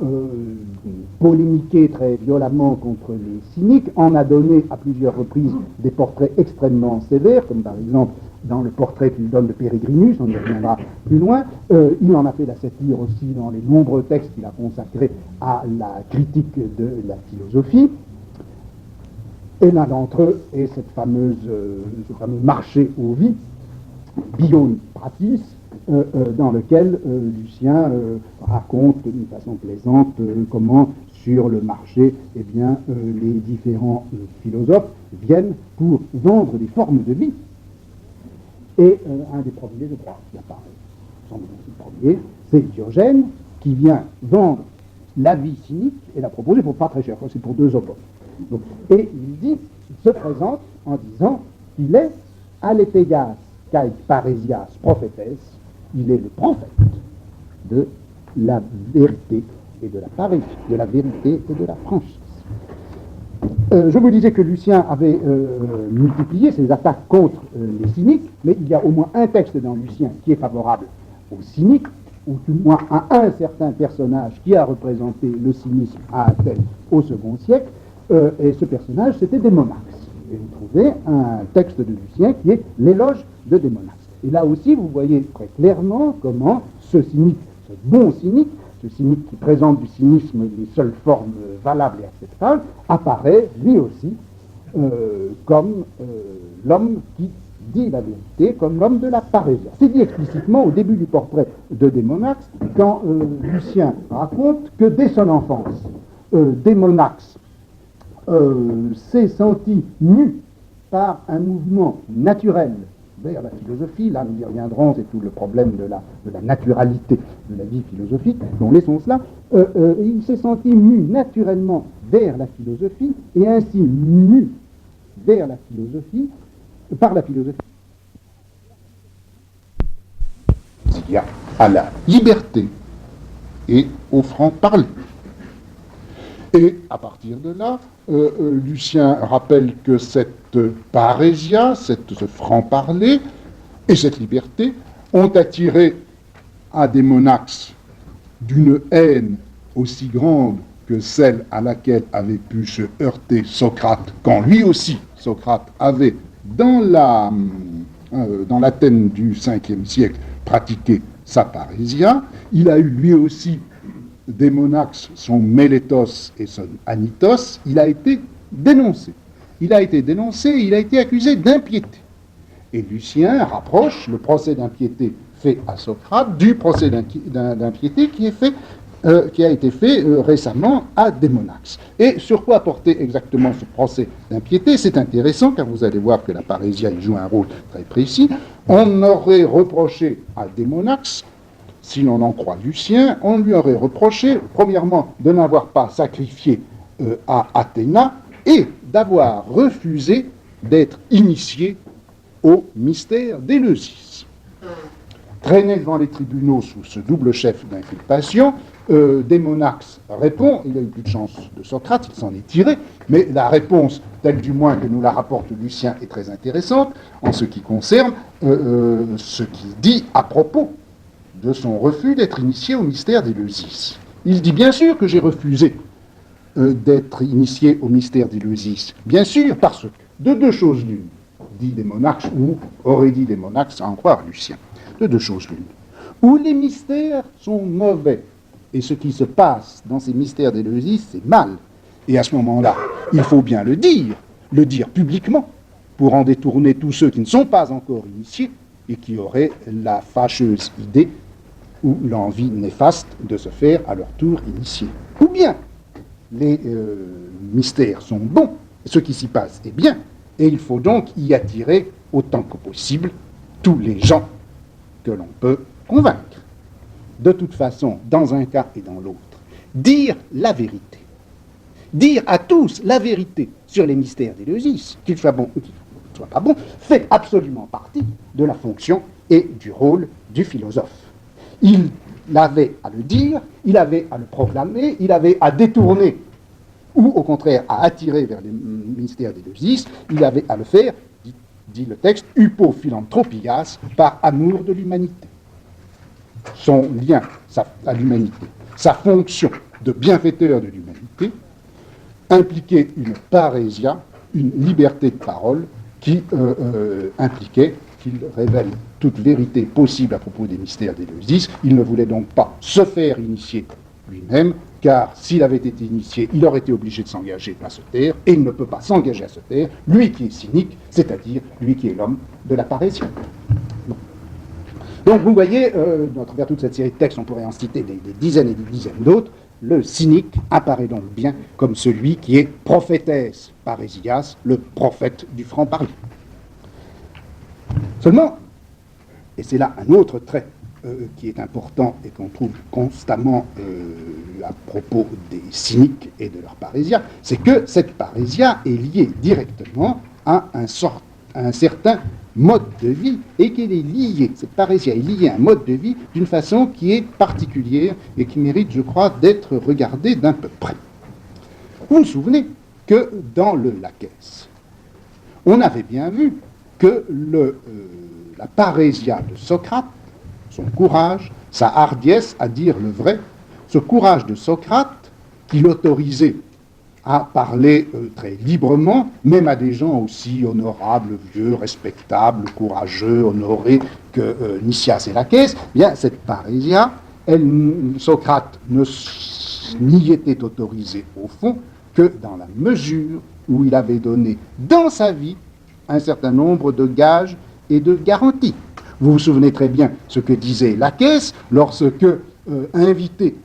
polémiqué très violemment contre les cyniques, en a donné à plusieurs reprises des portraits extrêmement sévères, comme par exemple dans le portrait qu'il donne de Pérégrinus, on y reviendra plus loin. Il en a fait la satire aussi dans les nombreux textes qu'il a consacrés à la critique de la philosophie. Et l'un d'entre eux est ce fameux marché aux vies, Bion Pratis, dans lequel Lucien raconte d'une façon plaisante comment, sur le marché, eh bien, les différents philosophes viennent pour vendre des formes de vie. Et un des premiers, je crois, qui apparaît, semble le premier, c'est Diogène, qui vient vendre la vie cynique et la proposer pour pas très cher, c'est pour 2 obol. Et il se présente en disant qu'il est alepégas kai parésias prophétès, il est le prophète de la vérité et de la parésie, de la vérité et de la franchise. Je vous disais que Lucien avait multiplié ses attaques contre les cyniques, mais il y a au moins un texte dans Lucien qui est favorable aux cyniques, ou du moins à un certain personnage qui a représenté le cynisme à Athènes au second siècle, et ce personnage c'était Démonax. Et vous trouvez un texte de Lucien qui est l'éloge de Démonax. Et là aussi vous voyez très clairement comment ce cynique, ce bon cynique, ce cynique qui présente du cynisme les seules formes valables et acceptables, apparaît lui aussi comme l'homme qui dit la vérité, comme l'homme de la parésia. C'est dit explicitement au début du portrait de Démonax, quand Lucien raconte que dès son enfance, Démonax s'est senti mu par un mouvement naturel vers la philosophie. Là, nous y reviendrons, c'est tout le problème de la naturalité de la vie philosophique, dont laissons cela. Il s'est senti mu naturellement vers la philosophie, et ainsi mu vers la philosophie, par la philosophie. Il y a à la liberté et au franc-parler. Et à partir de là, Lucien rappelle que cette parésia, ce franc-parler et cette liberté ont attiré à Démonax d'une haine aussi grande que celle à laquelle avait pu se heurter Socrate, quand lui aussi, Socrate, avait, dans l'Athènes du 5e siècle, pratiqué sa parésia. Il a eu lui aussi Démonax, son Mélétos et son Anitos. Il a été dénoncé. Il a été accusé d'impiété. Et Lucien rapproche le procès d'impiété fait à Socrate du procès d'impiété qui a été fait récemment à Démonax. Et sur quoi portait exactement ce procès d'impiété? C'est intéressant, car vous allez voir que la parésia y joue un rôle très précis. On aurait reproché à Démonax, si l'on en croit Lucien, on lui aurait reproché, premièrement, de n'avoir pas sacrifié à Athéna, et d'avoir refusé d'être initié au mystère d'Éleusis. Traîné devant les tribunaux sous ce double chef d'inculpation, Démonax répond, il a eu plus de chance de Socrate, il s'en est tiré, mais la réponse, telle du moins que nous la rapporte Lucien, est très intéressante en ce qui concerne ce qu'il dit à propos de son refus d'être initié au mystère d'Éleusis. Il dit bien sûr que j'ai refusé d'être initié au mystère d'Éleusis, bien sûr parce que, de deux choses l'une, dit Démonax, ou aurait dit Démonax, à en croire Lucien, de deux choses l'une, ou les mystères sont mauvais, et ce qui se passe dans ces mystères d'Éleusis, c'est mal. Et à ce moment-là, il faut bien le dire publiquement, pour en détourner tous ceux qui ne sont pas encore initiés et qui auraient la fâcheuse idée ou l'envie néfaste de se faire à leur tour initier. Ou bien, les mystères sont bons, ce qui s'y passe est bien, et il faut donc y attirer autant que possible tous les gens que l'on peut convaincre. De toute façon, dans un cas et dans l'autre, dire la vérité, dire à tous la vérité sur les mystères d'Éleusis, qu'il soit bon ou qu'il ne soit pas bon, fait absolument partie de la fonction et du rôle du philosophe. Il avait à le dire, il avait à le proclamer, il avait à détourner, ou au contraire à attirer vers les mystères d'Éleusis, il avait à le faire, dit le texte, upo philanthropias, par amour de l'humanité. Son lien à l'humanité, sa fonction de bienfaiteur de l'humanité, impliquait une parésia, une liberté de parole qui impliquait qu'il révèle toute vérité possible à propos des mystères d'Éleusis. Il ne voulait donc pas se faire initier lui-même, car s'il avait été initié, il aurait été obligé de s'engager à se taire, et il ne peut pas s'engager à se taire, lui qui est cynique, c'est-à-dire lui qui est l'homme de la parésia. Bon. Donc vous voyez, à travers toute cette série de textes, on pourrait en citer des dizaines et des dizaines d'autres, le cynique apparaît donc bien comme celui qui est prophétesse parésias, le prophète du franc-parler. Seulement, et c'est là un autre trait qui est important et qu'on trouve constamment à propos des cyniques et de leur parésia, c'est que cette parésia est liée directement à un certain mode de vie et qu'elle est liée, cette parésia est liée à un mode de vie d'une façon qui est particulière et qui mérite, je crois, d'être regardée d'un peu près. Vous vous souvenez que dans le Laquès, on avait bien vu que la parésia de Socrate, son courage, sa hardiesse à dire le vrai, ce courage de Socrate qui l'autorisait à parler très librement, même à des gens aussi honorables, vieux, respectables, courageux, honorés que Nicias et Laquès, bien cette parésia, Socrate n'y était autorisé au fond que dans la mesure où il avait donné dans sa vie un certain nombre de gages et de garanties. Vous vous souvenez très bien ce que disait Laquès lorsque, invité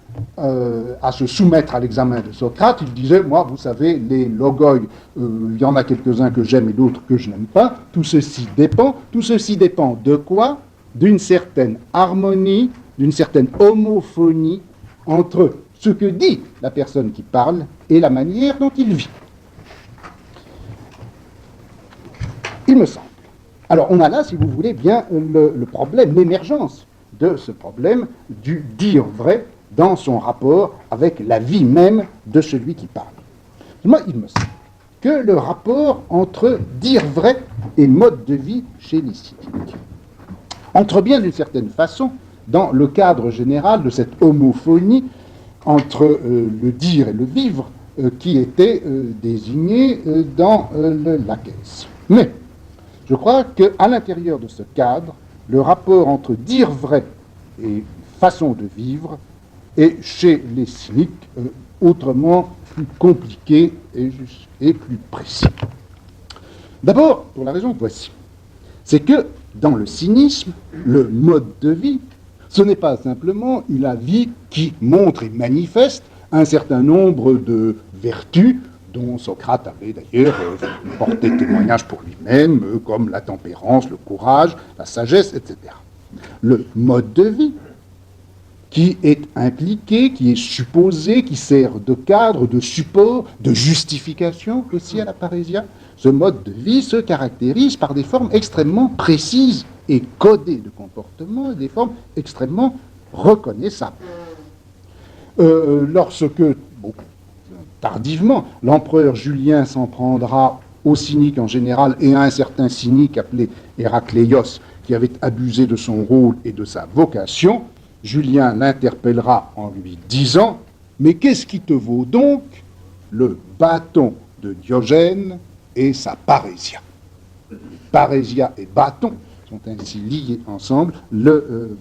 à se soumettre à l'examen de Socrate, il disait, moi, vous savez, les logoi, il y en a quelques-uns que j'aime et d'autres que je n'aime pas, tout ceci dépend de quoi? D'une certaine harmonie, d'une certaine homophonie entre ce que dit la personne qui parle et la manière dont il vit. Il me semble. Alors on a là, si vous voulez, bien le problème, l'émergence de ce problème du dire vrai dans son rapport avec la vie même de celui qui parle. Moi, il me semble que le rapport entre dire vrai et mode de vie chez les cyniques entre bien d'une certaine façon dans le cadre général de cette homophonie entre le dire et le vivre qui était désigné dans le Laquès. Mais je crois qu'à l'intérieur de ce cadre, le rapport entre dire vrai et façon de vivre est chez les cyniques autrement plus compliqué et plus précis. D'abord, pour la raison que voici, c'est que dans le cynisme, le mode de vie, ce n'est pas simplement la vie qui montre et manifeste un certain nombre de vertus dont Socrate avait d'ailleurs porté témoignage pour lui-même, comme la tempérance, le courage, la sagesse, etc. Le mode de vie qui est impliqué, qui est supposé, qui sert de cadre, de support, de justification aussi à la parésia. Ce mode de vie se caractérise par des formes extrêmement précises et codées de comportement, et des formes extrêmement reconnaissables. Lorsque, tardivement, l'empereur Julien s'en prendra aux cyniques en général et à un certain cynique appelé Héracléos, qui avait abusé de son rôle et de sa vocation, Julien l'interpellera en lui disant « Mais qu'est-ce qui te vaut donc le bâton de Diogène et sa parésia ?» Parésia et bâton sont ainsi liés ensemble. Le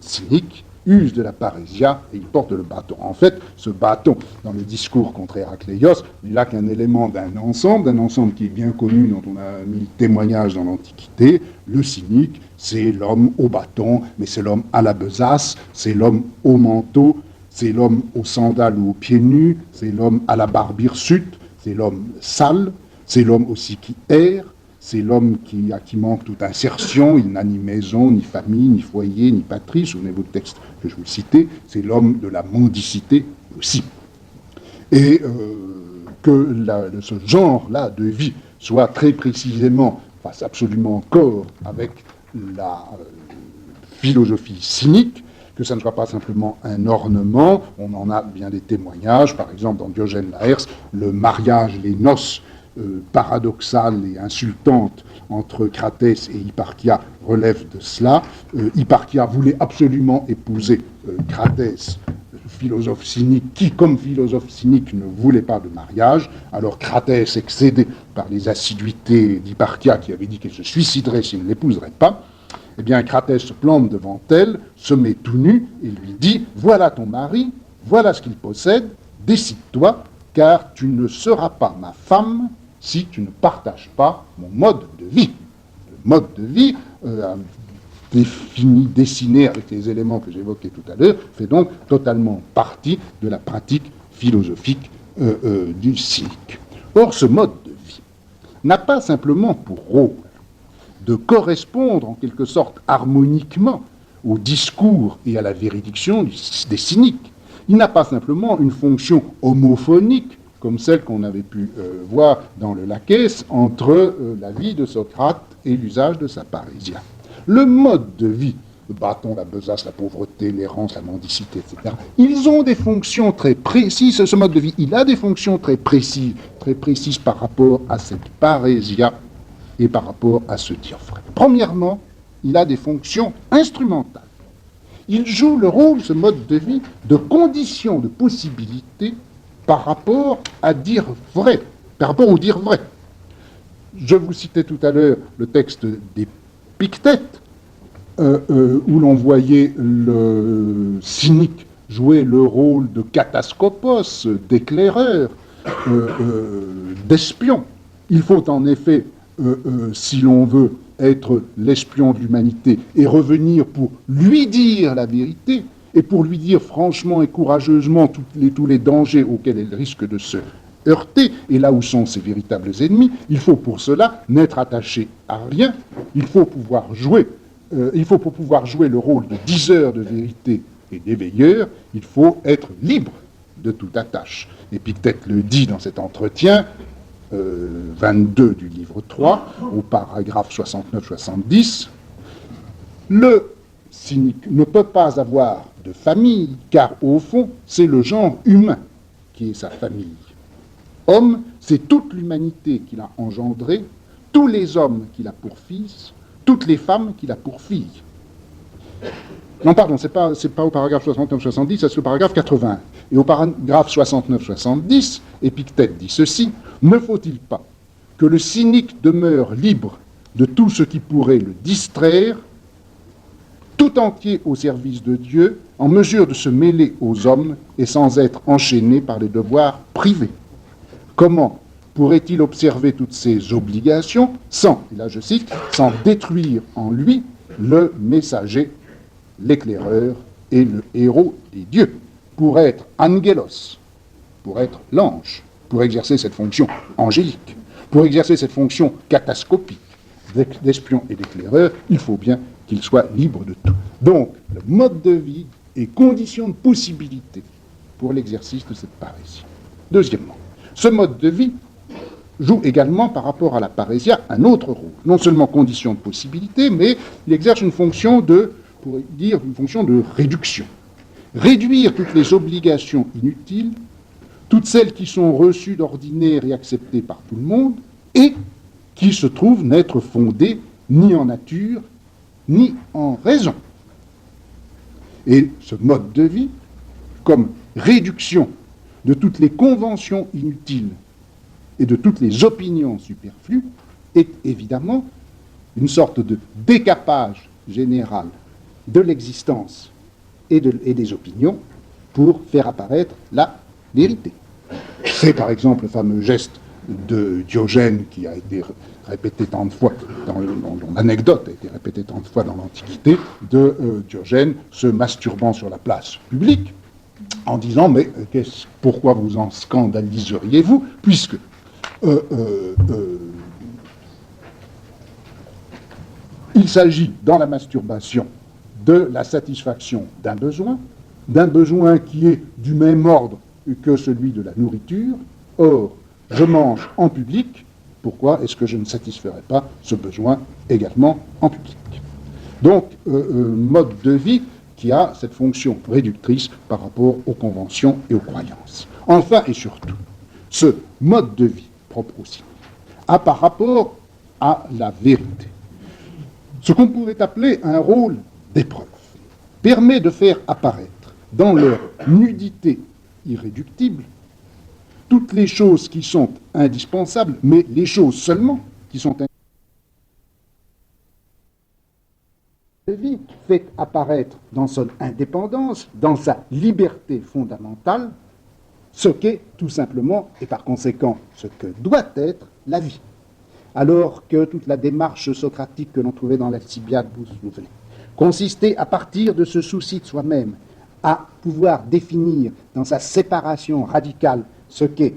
cynique use de la parésia et il porte le bâton. En fait, ce bâton, dans le discours contre Héracléos, il n'a qu'un élément d'un ensemble qui est bien connu, dont on a mis témoignage dans l'Antiquité. Le cynique, c'est l'homme au bâton, mais c'est l'homme à la besace, c'est l'homme au manteau, c'est l'homme aux sandales ou aux pieds nus, c'est l'homme à la barbe hirsute, c'est l'homme sale, c'est l'homme aussi qui erre, c'est l'homme qui manque toute insertion, il n'a ni maison, ni famille, ni foyer, ni patrie, souvenez-vous du texte que je vous citais, c'est l'homme de la mendicité aussi. Et ce genre-là de vie soit très précisément, fasse absolument corps avec la philosophie cynique, que ça ne soit pas simplement un ornement, on en a bien des témoignages, par exemple dans Diogène Laërce, le mariage, les noces, paradoxale et insultante entre Cratès et Hipparchia relève de cela. Hipparchia voulait absolument épouser Cratès, philosophe cynique, qui, comme philosophe cynique, ne voulait pas de mariage. Alors Cratès, excédé par les assiduités d'Hipparchia, qui avait dit qu'elle se suiciderait s'il ne l'épouserait pas, eh bien Cratès se plante devant elle, se met tout nu et lui dit « Voilà ton mari, voilà ce qu'il possède, décide-toi, car tu ne seras pas ma femme si tu ne partages pas mon mode de vie. » Le mode de vie, défini, dessiné avec les éléments que j'évoquais tout à l'heure, fait donc totalement partie de la pratique philosophique du cynique. Or, ce mode de vie n'a pas simplement pour rôle de correspondre en quelque sorte harmoniquement au discours et à la véridiction des cyniques. Il n'a pas simplement une fonction homophonique, comme celle qu'on avait pu voir dans le Laquès, entre la vie de Socrate et l'usage de sa parésia. Le mode de vie, le bâton, la besace, la pauvreté, l'errance, la mendicité, etc., ils ont des fonctions très précises. Ce mode de vie, il a des fonctions très précises par rapport à cette parésia et par rapport à ce dire vrai. Premièrement, il a des fonctions instrumentales. Il joue le rôle, ce mode de vie, de condition de possibilité par rapport à dire vrai, par rapport au dire vrai. Je vous citais tout à l'heure le texte d'Épictète, où l'on voyait le cynique jouer le rôle de katascopos, d'éclaireur, d'espion. Il faut en effet, si l'on veut être l'espion de l'humanité et revenir pour lui dire la vérité et pour lui dire franchement et courageusement tous les dangers auxquels elle risque de se heurter et là où sont ses véritables ennemis, il faut pour cela n'être attaché à rien, il faut pouvoir jouer, pour pouvoir jouer le rôle de diseur de vérité et d'éveilleur, il faut être libre de toute attache. Épictète le dit dans cet entretien, 22 du livre 3, au paragraphe 69-70, le cynique ne peut pas avoir de famille, car au fond, c'est le genre humain qui est sa famille. Homme, c'est toute l'humanité qu'il a engendrée, tous les hommes qu'il a pour fils, toutes les femmes qu'il a pour filles. Non, pardon, c'est pas au paragraphe 69-70, c'est au paragraphe 80. Et au paragraphe 69-70, Épictète dit ceci: ne faut-il pas que le cynique demeure libre de tout ce qui pourrait le distraire, tout entier au service de Dieu, en mesure de se mêler aux hommes et sans être enchaîné par les devoirs privés? Comment pourrait-il observer toutes ces obligations sans, et là je cite, sans détruire en lui le messager, l'éclaireur et le héros des dieux, pour être angelos, pour être l'ange, pour exercer cette fonction angélique, pour exercer cette fonction katascopique d'espion et d'éclaireur, il faut bien qu'il soit libre de tout. Donc, le mode de vie et condition de possibilité pour l'exercice de cette parésie. Deuxièmement, ce mode de vie joue également par rapport à la parésia un autre rôle, non seulement condition de possibilité, mais il exerce une fonction de, on pourrait dire, une fonction de réduction. Réduire toutes les obligations inutiles, toutes celles qui sont reçues d'ordinaire et acceptées par tout le monde, et qui se trouvent n'être fondées ni en nature, ni en raison. Et ce mode de vie, comme réduction de toutes les conventions inutiles et de toutes les opinions superflues, est évidemment une sorte de décapage général de l'existence et des opinions pour faire apparaître la vérité. C'est par exemple le fameux geste de Diogène qui a été répété tant de fois, dont l'anecdote a été répétée tant de fois dans l'Antiquité, de Diogène se masturbant sur la place publique en disant « Mais pourquoi vous en scandaliseriez-vous, puisque il s'agit dans la masturbation de la satisfaction d'un besoin qui est du même ordre que celui de la nourriture. Or, je mange en public, pourquoi est-ce que je ne satisferais pas ce besoin également en public ?» Donc, mode de vie qui a cette fonction réductrice par rapport aux conventions et aux croyances. Enfin et surtout, ce mode de vie propre aussi a par rapport à la vérité ce qu'on pourrait appeler un rôle d'épreuve, permet de faire apparaître dans leur nudité irréductible toutes les choses qui sont indispensables, mais les choses seulement qui sont indispensables. La vie fait apparaître dans son indépendance, dans sa liberté fondamentale, ce qu'est tout simplement, et par conséquent ce que doit être, la vie. Alors que toute la démarche socratique que l'on trouvait dans l'Alcibiade, vous vous souvenez, consistait à partir de ce souci de soi-même, à pouvoir définir dans sa séparation radicale ce qu'est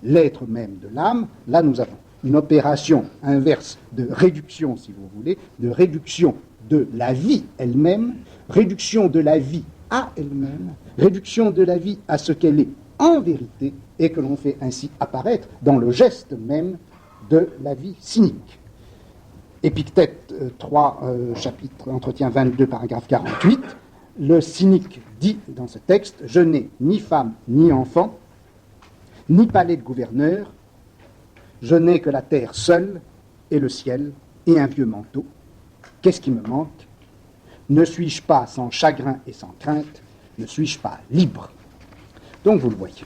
l'être même de l'âme. Là, nous avons une opération inverse de réduction, si vous voulez, de réduction de la vie elle-même, réduction de la vie à elle-même, réduction de la vie à ce qu'elle est en vérité, et que l'on fait ainsi apparaître dans le geste même de la vie cynique. Épictète 3, chapitre entretien 22, paragraphe 48, le cynique dit dans ce texte « Je n'ai ni femme ni enfant, ni palais de gouverneur, je n'ai que la terre seule et le ciel et un vieux manteau. Qu'est-ce qui me manque? Ne suis-je pas sans chagrin et sans crainte? Ne suis-je pas libre ?» Donc vous le voyez.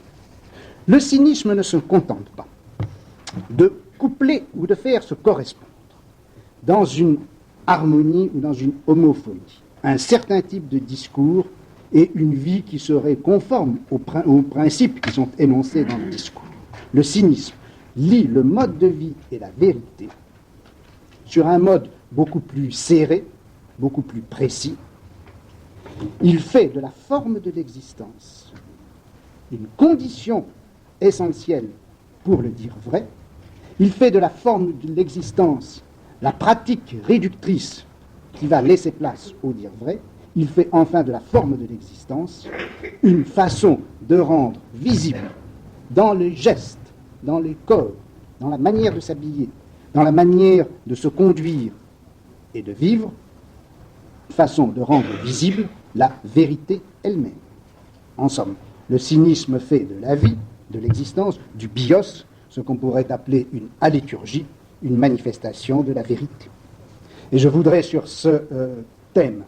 Le cynisme ne se contente pas de coupler ou de faire se correspondre dans une harmonie ou dans une homophonie un certain type de discours et une vie qui serait conforme aux principes qui sont énoncés dans le discours. Le cynisme lie le mode de vie et la vérité sur un mode beaucoup plus serré, beaucoup plus précis. Il fait de la forme de l'existence une condition essentielle pour le dire vrai. Il fait de la forme de l'existence la pratique réductrice qui va laisser place au dire vrai. Il fait enfin de la forme de l'existence une façon de rendre visible dans les gestes, dans les corps, dans la manière de s'habiller, dans la manière de se conduire et de vivre, une façon de rendre visible la vérité elle-même. En somme, le cynisme fait de la vie, de l'existence, du bios, ce qu'on pourrait appeler une aliturgie, une manifestation de la vérité. Et je voudrais sur ce thème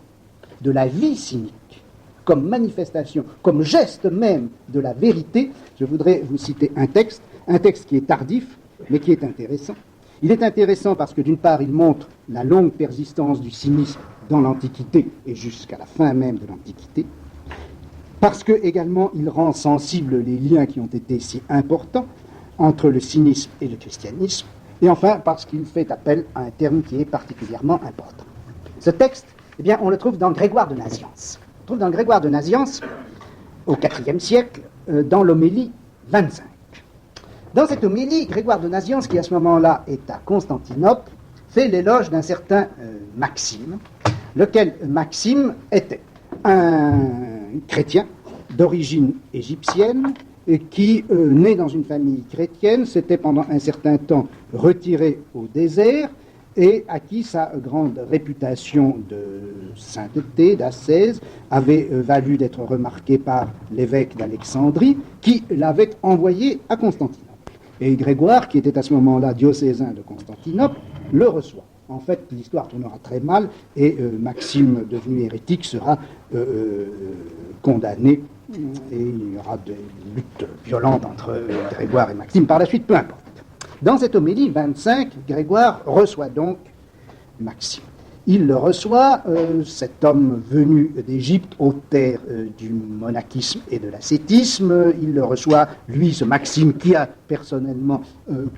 de la vie cynique, comme manifestation, comme geste même de la vérité, je voudrais vous citer un texte qui est tardif, mais qui est intéressant. Il est intéressant parce que d'une part, il montre la longue persistance du cynisme dans l'Antiquité et jusqu'à la fin même de l'Antiquité, parce que également il rend sensibles les liens qui ont été si importants entre le cynisme et le christianisme, et enfin parce qu'il fait appel à un terme qui est particulièrement important. Ce texte, eh bien, on le trouve dans Grégoire de Naziance. On trouve dans Grégoire de Naziance, au IVe siècle, dans l'homélie 25. Dans cette homélie, Grégoire de Naziance, qui à ce moment-là est à Constantinople, fait l'éloge d'un certain Maxime, lequel Maxime était chrétien d'origine égyptienne qui, né dans une famille chrétienne, s'était pendant un certain temps retiré au désert et à qui sa grande réputation de sainteté, d'ascèse, avait valu d'être remarqué par l'évêque d'Alexandrie, qui l'avait envoyé à Constantinople. Et Grégoire, qui était à ce moment-là diocésain de Constantinople, le reçoit. En fait, l'histoire tournera très mal et Maxime, devenu hérétique, sera condamné et il y aura des luttes violentes entre Grégoire et Maxime par la suite, peu importe. Dans cette homélie 25, Grégoire reçoit donc Maxime. Il le reçoit, cet homme venu d'Égypte, aux terres du monachisme et de l'ascétisme. Il le reçoit, lui, ce Maxime, qui a personnellement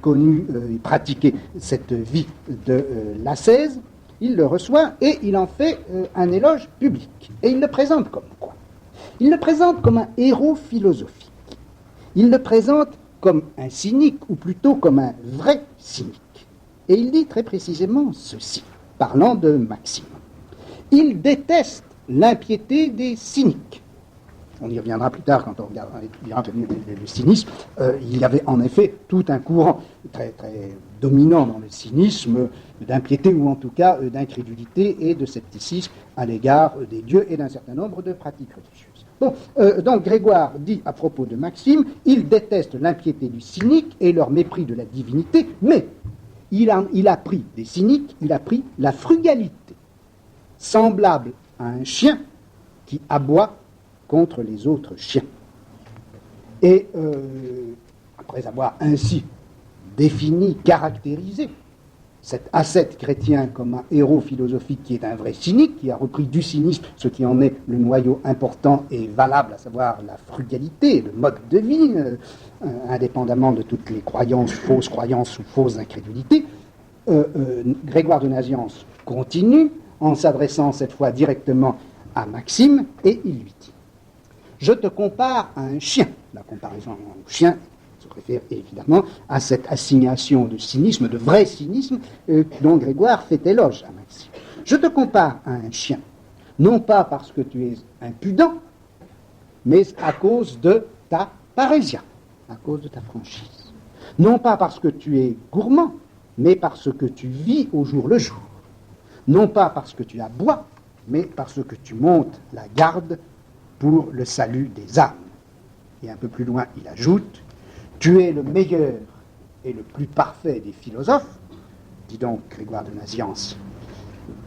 connu et pratiqué cette vie de l'ascèse. Il le reçoit et il en fait un éloge public. Et il le présente comme quoi? Il le présente comme un héros philosophique. Il le présente comme un cynique, ou plutôt comme un vrai cynique. Et il dit très précisément ceci, parlant de Maxime. Il déteste l'impiété des cyniques. On y reviendra plus tard quand on regardera le cynisme. Il y avait en effet tout un courant très, très dominant dans le cynisme d'impiété ou en tout cas d'incrédulité et de scepticisme à l'égard des dieux et d'un certain nombre de pratiques religieuses. Bon, donc Grégoire dit à propos de Maxime, il déteste l'impiété du cynique et leur mépris de la divinité, mais il a pris des cyniques, il a pris la frugalité, semblable à un chien qui aboie contre les autres chiens. Et après avoir ainsi défini, caractérisé cet ascète chrétien comme un héros philosophique qui est un vrai cynique, qui a repris du cynisme ce qui en est le noyau important et valable, à savoir la frugalité, le mode de vie, indépendamment de toutes les fausses croyances ou fausses incrédulités, Grégoire de Nazianze continue en s'adressant cette fois directement à Maxime et il lui dit: je te compare à un chien. La comparaison au chien se réfère évidemment à cette assignation de cynisme, de vrai cynisme, dont Grégoire fait éloge à Maxime. Je te compare à un chien, non pas parce que tu es impudent, mais à cause de ta parésia, à cause de ta franchise. Non pas parce que tu es gourmand, mais parce que tu vis au jour le jour. Non pas parce que tu aboies, mais parce que tu montes la garde pour le salut des âmes. Et un peu plus loin, il ajoute: tu es le meilleur et le plus parfait des philosophes, dit donc Grégoire de Nazianze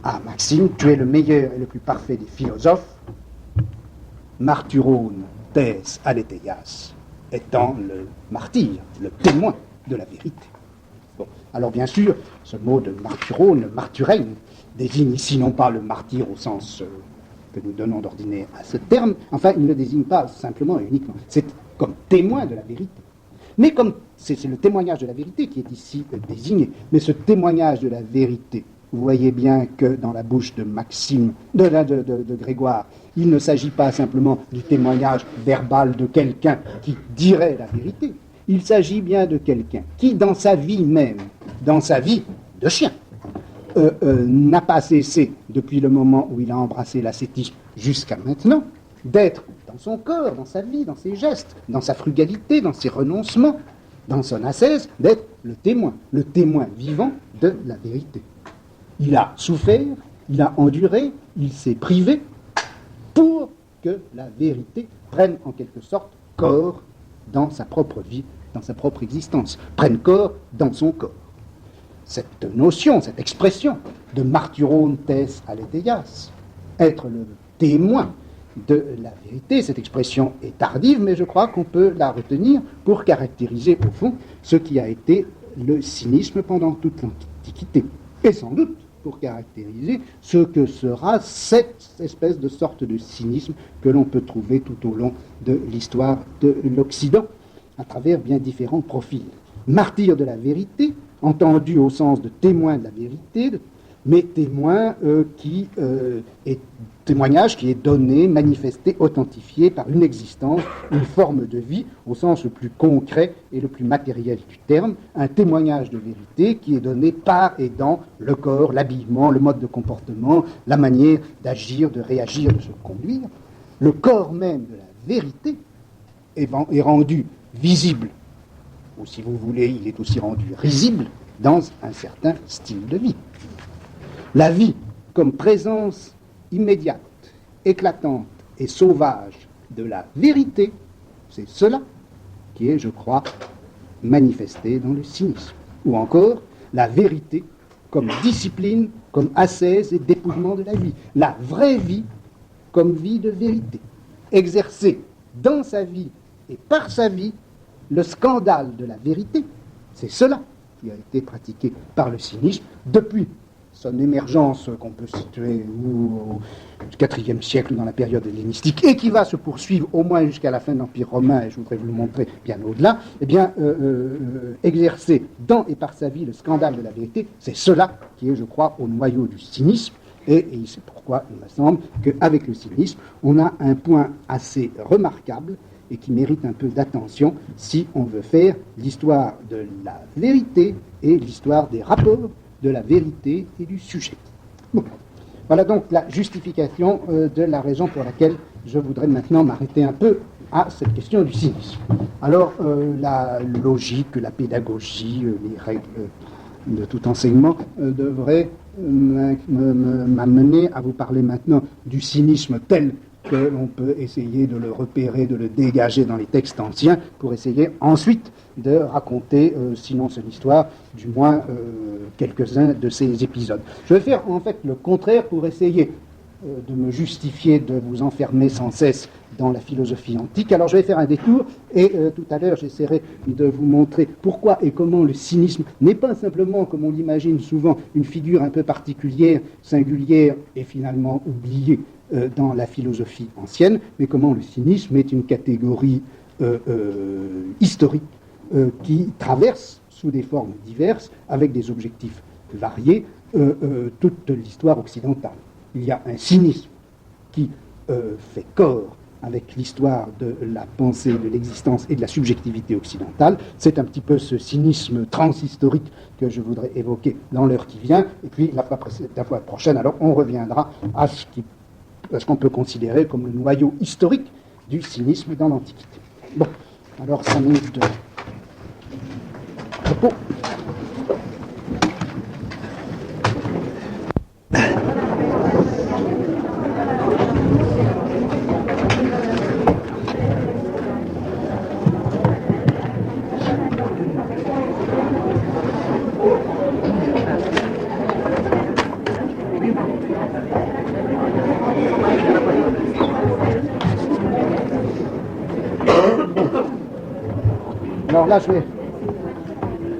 à Maxime, tu es le meilleur et le plus parfait des philosophes, martyrone tes aleteias, étant le martyr, le témoin de la vérité. Bon, alors bien sûr, ce mot de martyrone, martyrein, désigne ici non pas le martyr au sens que nous donnons d'ordinaire à ce terme, enfin, il ne désigne pas simplement et uniquement, c'est comme témoin de la vérité. Mais comme c'est le témoignage de la vérité qui est ici désigné, mais ce témoignage de la vérité, vous voyez bien que dans la bouche de Maxime, de Grégoire, il ne s'agit pas simplement du témoignage verbal de quelqu'un qui dirait la vérité, il s'agit bien de quelqu'un qui, dans sa vie même, dans sa vie de chien, n'a pas cessé, depuis le moment où il a embrassé l'ascétisme jusqu'à maintenant, d'être dans son corps, dans sa vie, dans ses gestes, dans sa frugalité, dans ses renoncements, dans son ascèse, d'être le témoin vivant de la vérité. Il a souffert, il a enduré, il s'est privé pour que la vérité prenne en quelque sorte corps dans sa propre vie, dans sa propre existence, prenne corps dans son corps. Cette notion, cette expression de martyrone tes aleteias, être le témoin de la vérité, cette expression est tardive, mais je crois qu'on peut la retenir pour caractériser au fond ce qui a été le cynisme pendant toute l'Antiquité, et sans doute pour caractériser ce que sera cette espèce de sorte de cynisme que l'on peut trouver tout au long de l'histoire de l'Occident, à travers bien différents profils. Martyr de la vérité, entendu au sens de témoin de la vérité, mais témoignage qui est donné, manifesté, authentifié par une existence, une forme de vie au sens le plus concret et le plus matériel du terme, un témoignage de vérité qui est donné par et dans le corps, l'habillement, le mode de comportement, la manière d'agir, de réagir, de se conduire. le corps même de la vérité est rendu visible, ou si vous voulez, il est aussi rendu risible dans un certain style de vie. La vie comme présence immédiate, éclatante et sauvage de la vérité, c'est cela qui est, je crois, manifesté dans le cynisme. Ou encore, la vérité comme discipline, comme ascèse et dépouillement de la vie. La vraie vie comme vie de vérité. Exercer dans sa vie et par sa vie le scandale de la vérité, c'est cela qui a été pratiqué par le cynisme depuis son émergence qu'on peut situer au IVe siècle dans la période hellénistique et qui va se poursuivre au moins jusqu'à la fin de l'Empire romain, et je voudrais vous le montrer bien au-delà, eh bien, exercer dans et par sa vie le scandale de la vérité, c'est cela qui est, je crois, au noyau du cynisme, et c'est pourquoi il me semble qu'avec le cynisme, on a un point assez remarquable et qui mérite un peu d'attention si on veut faire l'histoire de la vérité et l'histoire des rapports de la vérité et du sujet. Bon. Voilà donc la justification de la raison pour laquelle je voudrais maintenant m'arrêter un peu à cette question du cynisme. Alors, la logique, la pédagogie, les règles de tout enseignement devraient m'amener à vous parler maintenant du cynisme tel que l'on peut essayer de le repérer, de le dégager dans les textes anciens, pour essayer ensuite de raconter, sinon son histoire, du moins quelques-uns de ces épisodes. Je vais faire en fait le contraire pour essayer de me justifier de vous enfermer sans cesse dans la philosophie antique. Alors je vais faire un détour et tout à l'heure j'essaierai de vous montrer pourquoi et comment le cynisme n'est pas simplement, comme on l'imagine souvent, une figure un peu particulière, singulière et finalement oubliée dans la philosophie ancienne, mais comment le cynisme est une catégorie historique qui traverse sous des formes diverses, avec des objectifs variés, toute l'histoire occidentale. Il y a un cynisme qui fait corps avec l'histoire de la pensée, de l'existence et de la subjectivité occidentale. C'est un petit peu ce cynisme transhistorique que je voudrais évoquer dans l'heure qui vient, et puis la fois prochaine, alors on reviendra à ce qu'on peut considérer comme le noyau historique du cynisme dans l'Antiquité. Bon, alors 5 minutes de repos. Alors là, je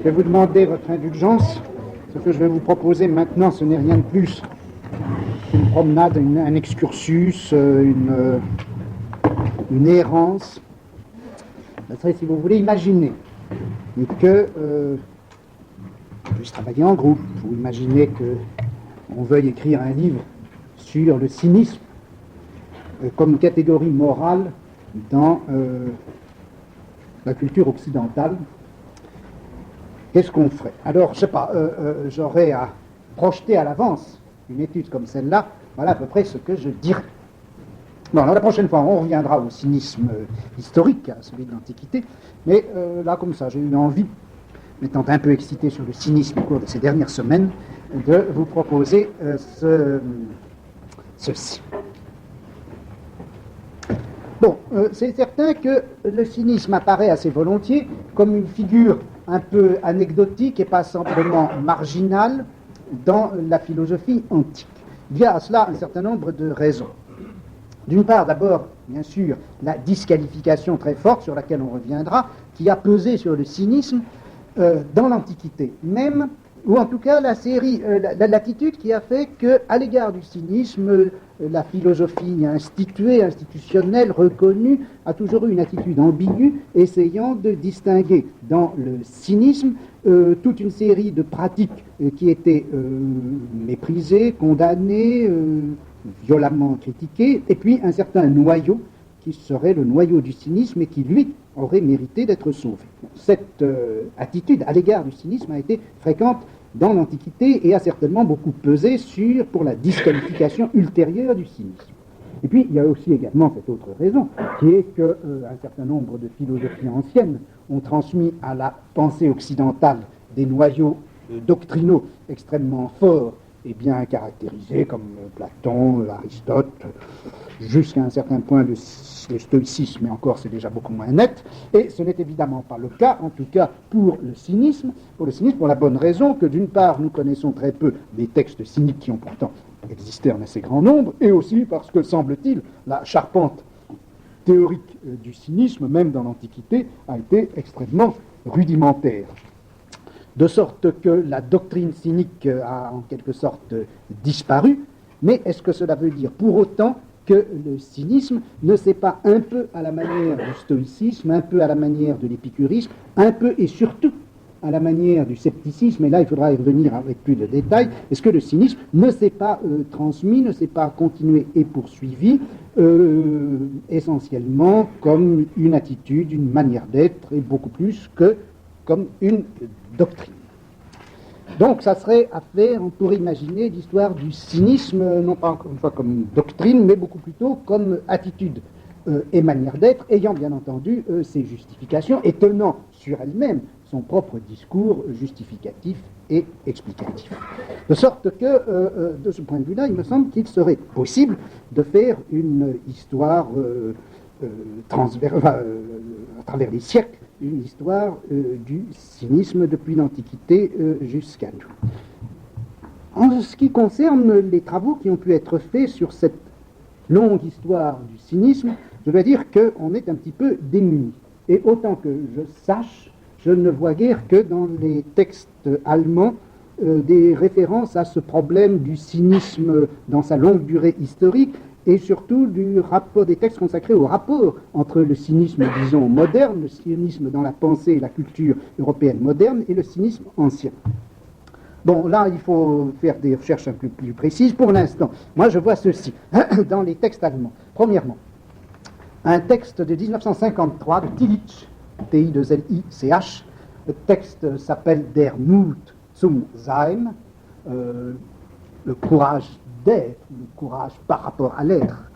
vais vous demander votre indulgence. Ce que je vais vous proposer maintenant, ce n'est rien de plus qu'une promenade, un excursus, une errance. Ça serait, si vous voulez, imaginer que on puisse travailler en groupe. Vous imaginez qu'on veuille écrire un livre sur le cynisme comme catégorie morale dans la culture occidentale. Qu'est-ce qu'on ferait? Alors, je sais pas, j'aurais à projeter à l'avance une étude comme celle-là, voilà à peu près ce que je dirais. Bon, alors la prochaine fois, on reviendra au cynisme historique, à celui de l'Antiquité, mais là, comme ça, j'ai eu envie, m'étant un peu excité sur le cynisme au cours de ces dernières semaines, de vous proposer ceci. Bon, c'est certain que le cynisme apparaît assez volontiers comme une figure un peu anecdotique et pas simplement marginale dans la philosophie antique. Il y a à cela un certain nombre de raisons. D'une part, d'abord, bien sûr, la disqualification très forte sur laquelle on reviendra, qui a pesé sur le cynisme dans l'Antiquité même, ou en tout cas l'attitude qui a fait qu'à l'égard du cynisme, la philosophie institutionnelle, reconnue, a toujours eu une attitude ambiguë, essayant de distinguer dans le cynisme toute une série de pratiques qui étaient méprisées, condamnées, violemment critiquées, et puis un certain noyau qui serait le noyau du cynisme et qui, lui, aurait mérité d'être sauvé. Cette attitude à l'égard du cynisme a été fréquente dans l'Antiquité et a certainement beaucoup pesé pour la disqualification ultérieure du cynisme. Et puis, il y a aussi également cette autre raison, qui est qu'un certain nombre de philosophies anciennes ont transmis à la pensée occidentale des noyaux doctrinaux extrêmement forts et bien caractérisés, comme Platon, Aristote, jusqu'à un certain point le stoïcisme, mais encore c'est déjà beaucoup moins net, et ce n'est évidemment pas le cas, en tout cas pour le cynisme, pour la bonne raison que d'une part nous connaissons très peu des textes cyniques qui ont pourtant existé en assez grand nombre, et aussi parce que, semble-t-il, la charpente théorique du cynisme, même dans l'Antiquité, a été extrêmement rudimentaire. De sorte que la doctrine cynique a en quelque sorte disparu, mais est-ce que cela veut dire pour autant que le cynisme ne s'est pas un peu à la manière du stoïcisme, un peu à la manière de l'épicurisme, un peu et surtout à la manière du scepticisme, et là il faudra y revenir avec plus de détails, est-ce que le cynisme ne s'est pas transmis, ne s'est pas continué et poursuivi essentiellement comme une attitude, une manière d'être, et beaucoup plus que comme une doctrine. Donc ça serait à faire, on pourrait imaginer l'histoire du cynisme, non pas encore une fois comme doctrine, mais beaucoup plutôt comme attitude et manière d'être, ayant bien entendu ses justifications et tenant sur elle-même son propre discours justificatif et explicatif. De sorte que, de ce point de vue-là, il me semble qu'il serait possible de faire une histoire à travers les siècles, une histoire du cynisme depuis l'Antiquité jusqu'à nous. En ce qui concerne les travaux qui ont pu être faits sur cette longue histoire du cynisme, je dois dire qu'on est un petit peu démunis. Et autant que je sache, je ne vois guère que dans les textes allemands des références à ce problème du cynisme dans sa longue durée historique, et surtout du rapport des textes consacrés au rapport entre le cynisme, disons, moderne, le cynisme dans la pensée et la culture européenne moderne, et le cynisme ancien. Bon, là, il faut faire des recherches un peu plus précises. Pour l'instant, moi, je vois ceci dans les textes allemands. Premièrement, un texte de 1953 de Tillich, T-I-2-L-I-C-H. Le texte s'appelle Der Mut zum Sein, le courage d'être, le courage par rapport à l'être,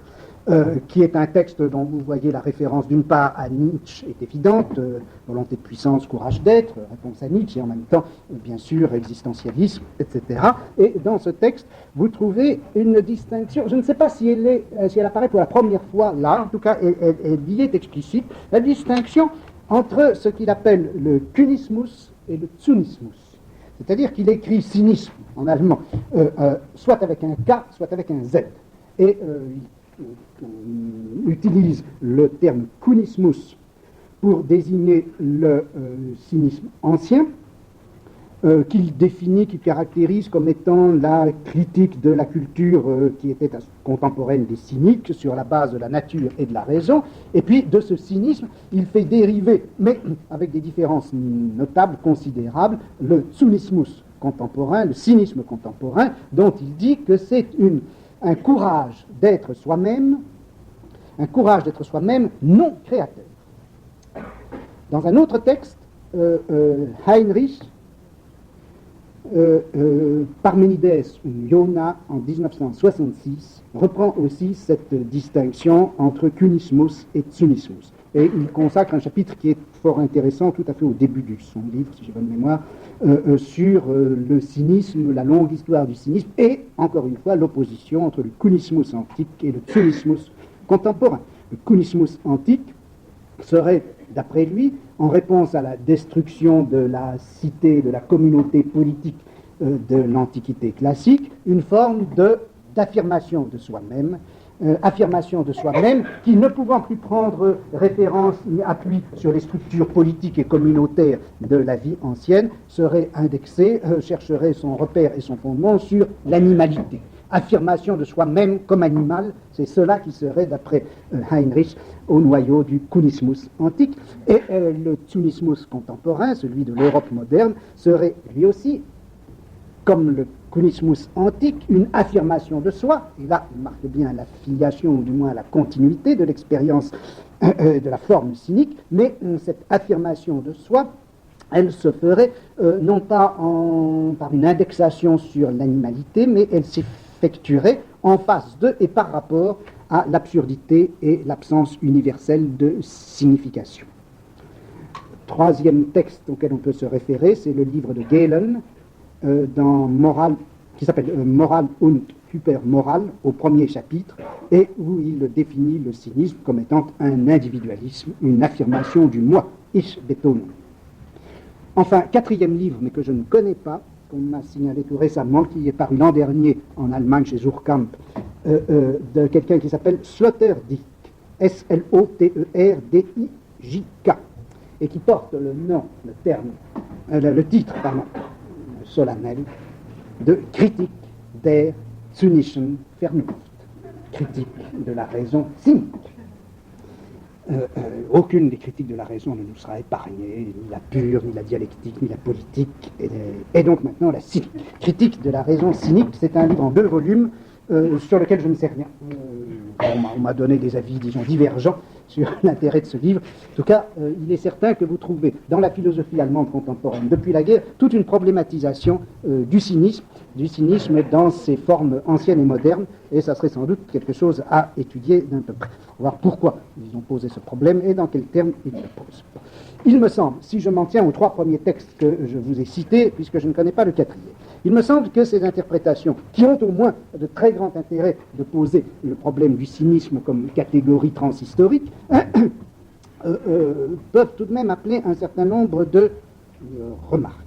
qui est un texte dont vous voyez la référence d'une part à Nietzsche est évidente, volonté de puissance, courage d'être, réponse à Nietzsche, et en même temps, bien sûr, existentialisme, etc. Et dans ce texte, vous trouvez une distinction, je ne sais pas si elle apparaît pour la première fois là, en tout cas, elle y est explicite, la distinction entre ce qu'il appelle le Kynismus et le Zynismus. C'est-à-dire qu'il écrit cynisme en allemand, soit avec un K, soit avec un Z. Et il utilise le terme Kynismus pour désigner le cynisme ancien, qu'il définit, qu'il caractérise comme étant la critique de la culture qui était contemporaine des cyniques sur la base de la nature et de la raison. Et puis de ce cynisme, il fait dériver, mais avec des différences notables, considérables, le Zynismus contemporain, le cynisme contemporain, dont il dit que c'est un courage d'être soi-même, non créateur. Dans un autre texte, Heinrich Parménides ou Iona en 1966 reprend aussi cette distinction entre Kynismus et Zynismus. Et il consacre un chapitre qui est fort intéressant, tout à fait au début de son livre, si j'ai bonne mémoire, sur le cynisme, la longue histoire du cynisme, et, encore une fois, l'opposition entre le Kynismus antique et le Zynismus contemporain. Le Kynismus antique serait, d'après lui, en réponse à la destruction de la cité, de la communauté politique de l'Antiquité classique, une forme d'affirmation de soi-même, qui, ne pouvant plus prendre référence ni appui sur les structures politiques et communautaires de la vie ancienne, serait indexé, chercherait son repère et son fondement sur l'animalité. Affirmation de soi-même comme animal, c'est cela qui serait, d'après Heinrich, au noyau du Kynismus antique. Et le Zynismus contemporain, celui de l'Europe moderne, serait lui aussi, comme le Kynismus antique, une affirmation de soi. Et là, il marque bien la filiation, ou du moins la continuité de l'expérience de la forme cynique, mais cette affirmation de soi, elle se ferait non pas par une indexation sur l'animalité, mais elle s'effectuerait en face de et par rapport à l'absurdité et l'absence universelle de signification. Troisième texte auquel on peut se référer, c'est le livre de Galen, qui s'appelle Moral und Hypermoral, au premier chapitre, et où il définit le cynisme comme étant un individualisme, une affirmation du moi, Ich Betonung. Enfin, quatrième livre, mais que je ne connais pas, qu'on m'a signalé tout récemment, qui est paru l'an dernier en Allemagne chez Suhrkamp, de quelqu'un qui s'appelle Sloterdijk, Sloterdijk, et qui porte le titre solennel de Critique der zynischen Vernunft, critique de la raison cynique. Aucune des critiques de la raison ne nous sera épargnée, ni la pure, ni la dialectique, ni la politique, et donc maintenant la cynique. Critique de la raison cynique, c'est un livre en 2 volumes sur lequel je ne sais rien. On m'a donné des avis, disons, divergents sur l'intérêt de ce livre. En tout cas, il est certain que vous trouvez dans la philosophie allemande contemporaine, depuis la guerre, toute une problématisation du cynisme dans ses formes anciennes et modernes, et ça serait sans doute quelque chose à étudier d'un peu près. On va voir pourquoi ils ont posé ce problème et dans quels termes ils le posent. Il me semble, si je m'en tiens aux 3 premiers textes que je vous ai cités, puisque je ne connais pas le 4e, il me semble que ces interprétations, qui ont au moins de très grand intérêt de poser le problème du cynisme comme catégorie transhistorique, peuvent tout de même appeler un certain nombre de remarques.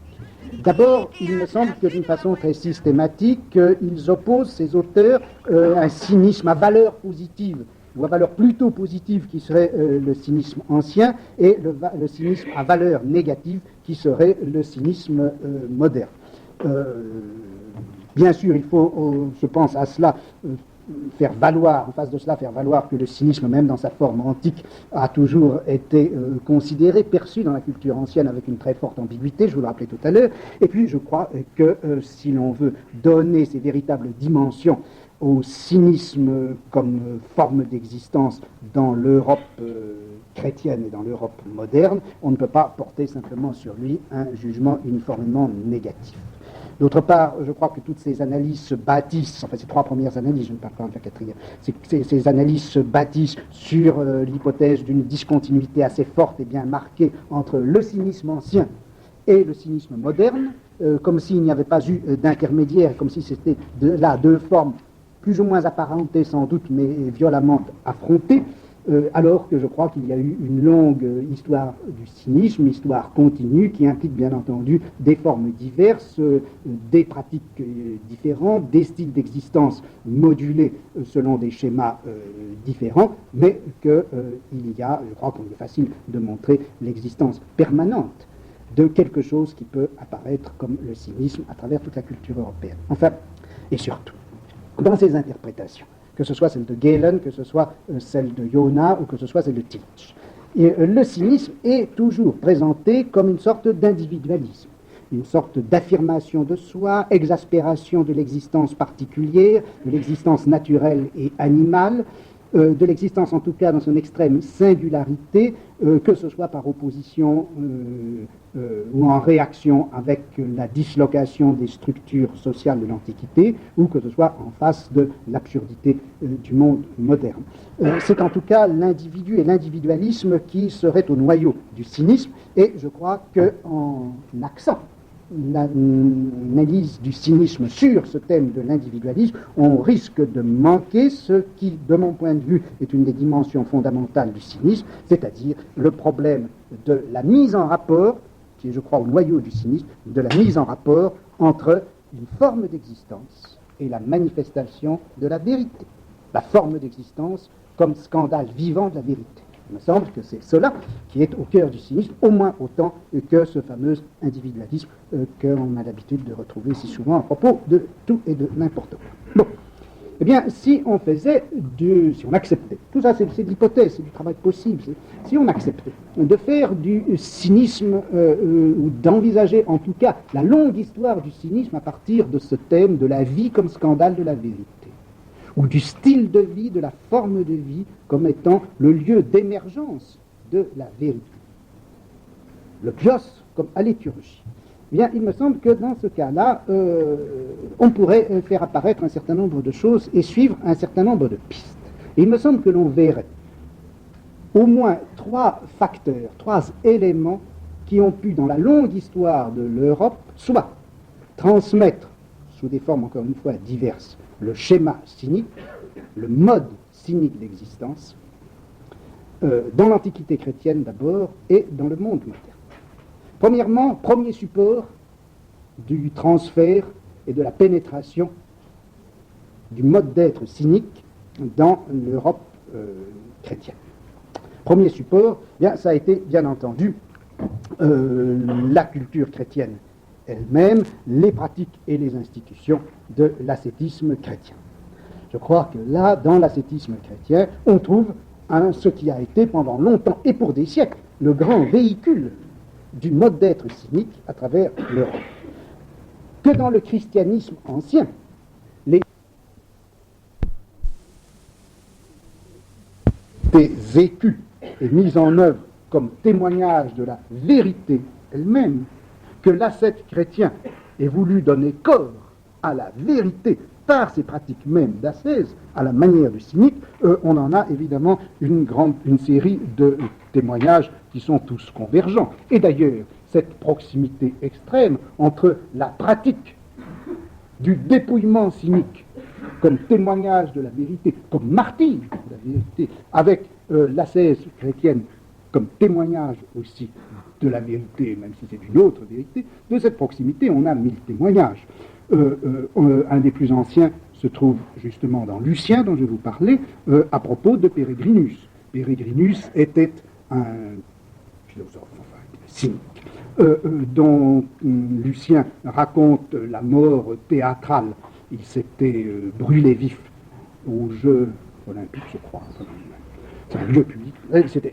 D'abord, il me semble que d'une façon très systématique, ils opposent, ces auteurs, un cynisme à valeur positive, ou à valeur plutôt positive qui serait le cynisme ancien, et le cynisme à valeur négative qui serait le cynisme moderne. Bien sûr, il faut, je pense à cela, faire valoir, en face de cela, faire valoir que le cynisme, même dans sa forme antique, a toujours été considéré, perçu dans la culture ancienne avec une très forte ambiguïté, je vous le rappelais tout à l'heure, et puis je crois que si l'on veut donner ces véritables dimensions au cynisme comme forme d'existence dans l'Europe chrétienne et dans l'Europe moderne, on ne peut pas porter simplement sur lui un jugement uniformément négatif. D'autre part, je crois que toutes ces analyses se bâtissent, enfin ces 3 premières analyses, je ne parle pas de la 4e, ces analyses se bâtissent sur l'hypothèse d'une discontinuité assez forte et bien marquée entre le cynisme ancien et le cynisme moderne, comme s'il n'y avait pas eu d'intermédiaire, comme si c'était là 2 formes plus ou moins apparentées sans doute, mais violemment affrontées, alors que je crois qu'il y a eu une longue histoire du cynisme, histoire continue, qui implique bien entendu des formes diverses, des pratiques différentes, des styles d'existence modulés selon des schémas différents, mais qu'il y a, je crois qu'il est facile de montrer l'existence permanente de quelque chose qui peut apparaître comme le cynisme à travers toute la culture européenne. Enfin, et surtout, dans ces interprétations, que ce soit celle de Galen, que ce soit celle de Jona ou que ce soit celle de Tillich. Et le cynisme est toujours présenté comme une sorte d'individualisme, une sorte d'affirmation de soi, exaspération de l'existence particulière, de l'existence naturelle et animale, de l'existence en tout cas dans son extrême singularité, que ce soit par opposition ou en réaction avec la dislocation des structures sociales de l'Antiquité, ou que ce soit en face de l'absurdité du monde moderne. C'est en tout cas l'individu et l'individualisme qui seraient au noyau du cynisme, et je crois qu'en accent l'analyse du cynisme sur ce thème de l'individualisme, on risque de manquer ce qui, de mon point de vue, est une des dimensions fondamentales du cynisme, c'est-à-dire le problème de la mise en rapport, qui est, je crois, au noyau du cynisme, de la mise en rapport entre une forme d'existence et la manifestation de la vérité. La forme d'existence comme scandale vivant de la vérité. Il me semble que c'est cela qui est au cœur du cynisme, au moins autant que ce fameux individualisme qu'on a l'habitude de retrouver si souvent à propos de tout et de n'importe quoi. Bon. Eh bien, si on acceptait, tout ça c'est de l'hypothèse, c'est du travail possible, si on acceptait de faire du cynisme, ou d'envisager en tout cas la longue histoire du cynisme à partir de ce thème de la vie comme scandale de la vérité, ou du style de vie, de la forme de vie, comme étant le lieu d'émergence de la vérité. Le bios comme aléturgie. Eh bien, il me semble que dans ce cas-là, on pourrait faire apparaître un certain nombre de choses et suivre un certain nombre de pistes. Et il me semble que l'on verrait au moins trois facteurs, trois éléments qui ont pu, dans la longue histoire de l'Europe, soit transmettre, sous des formes encore une fois diverses, le schéma cynique, le mode cynique d'existence, dans l'Antiquité chrétienne d'abord et dans le monde moderne. Premièrement, premier support du transfert et de la pénétration du mode d'être cynique dans l'Europe chrétienne. Premier support, bien, ça a été bien entendu la culture chrétienne elle-même, les pratiques et les institutions de l'ascétisme chrétien. Je crois que là, dans l'ascétisme chrétien, on trouve ce qui a été pendant longtemps et pour des siècles le grand véhicule du mode d'être cynique à travers l'Europe. Que dans le christianisme ancien, les vécus et mis en œuvre comme témoignage de la vérité elle-même, que l'ascète chrétien ait voulu donner corps à la vérité par ses pratiques même d'ascèse, à la manière du cynique, on en a évidemment une série de témoignages qui sont tous convergents. Et d'ailleurs, cette proximité extrême entre la pratique du dépouillement cynique comme témoignage de la vérité, comme martyr de la vérité, avec l'ascèse chrétienne comme témoignage aussi de la vérité, même si c'est une autre vérité, de cette proximité, on a 1000 témoignages. Un des plus anciens se trouve justement dans Lucien, dont je vous parlais, à propos de Péregrinus. Péregrinus était un philosophe, cynique, dont Lucien raconte la mort théâtrale. Il s'était brûlé vif aux Jeux olympiques, je crois. C'est un lieu public.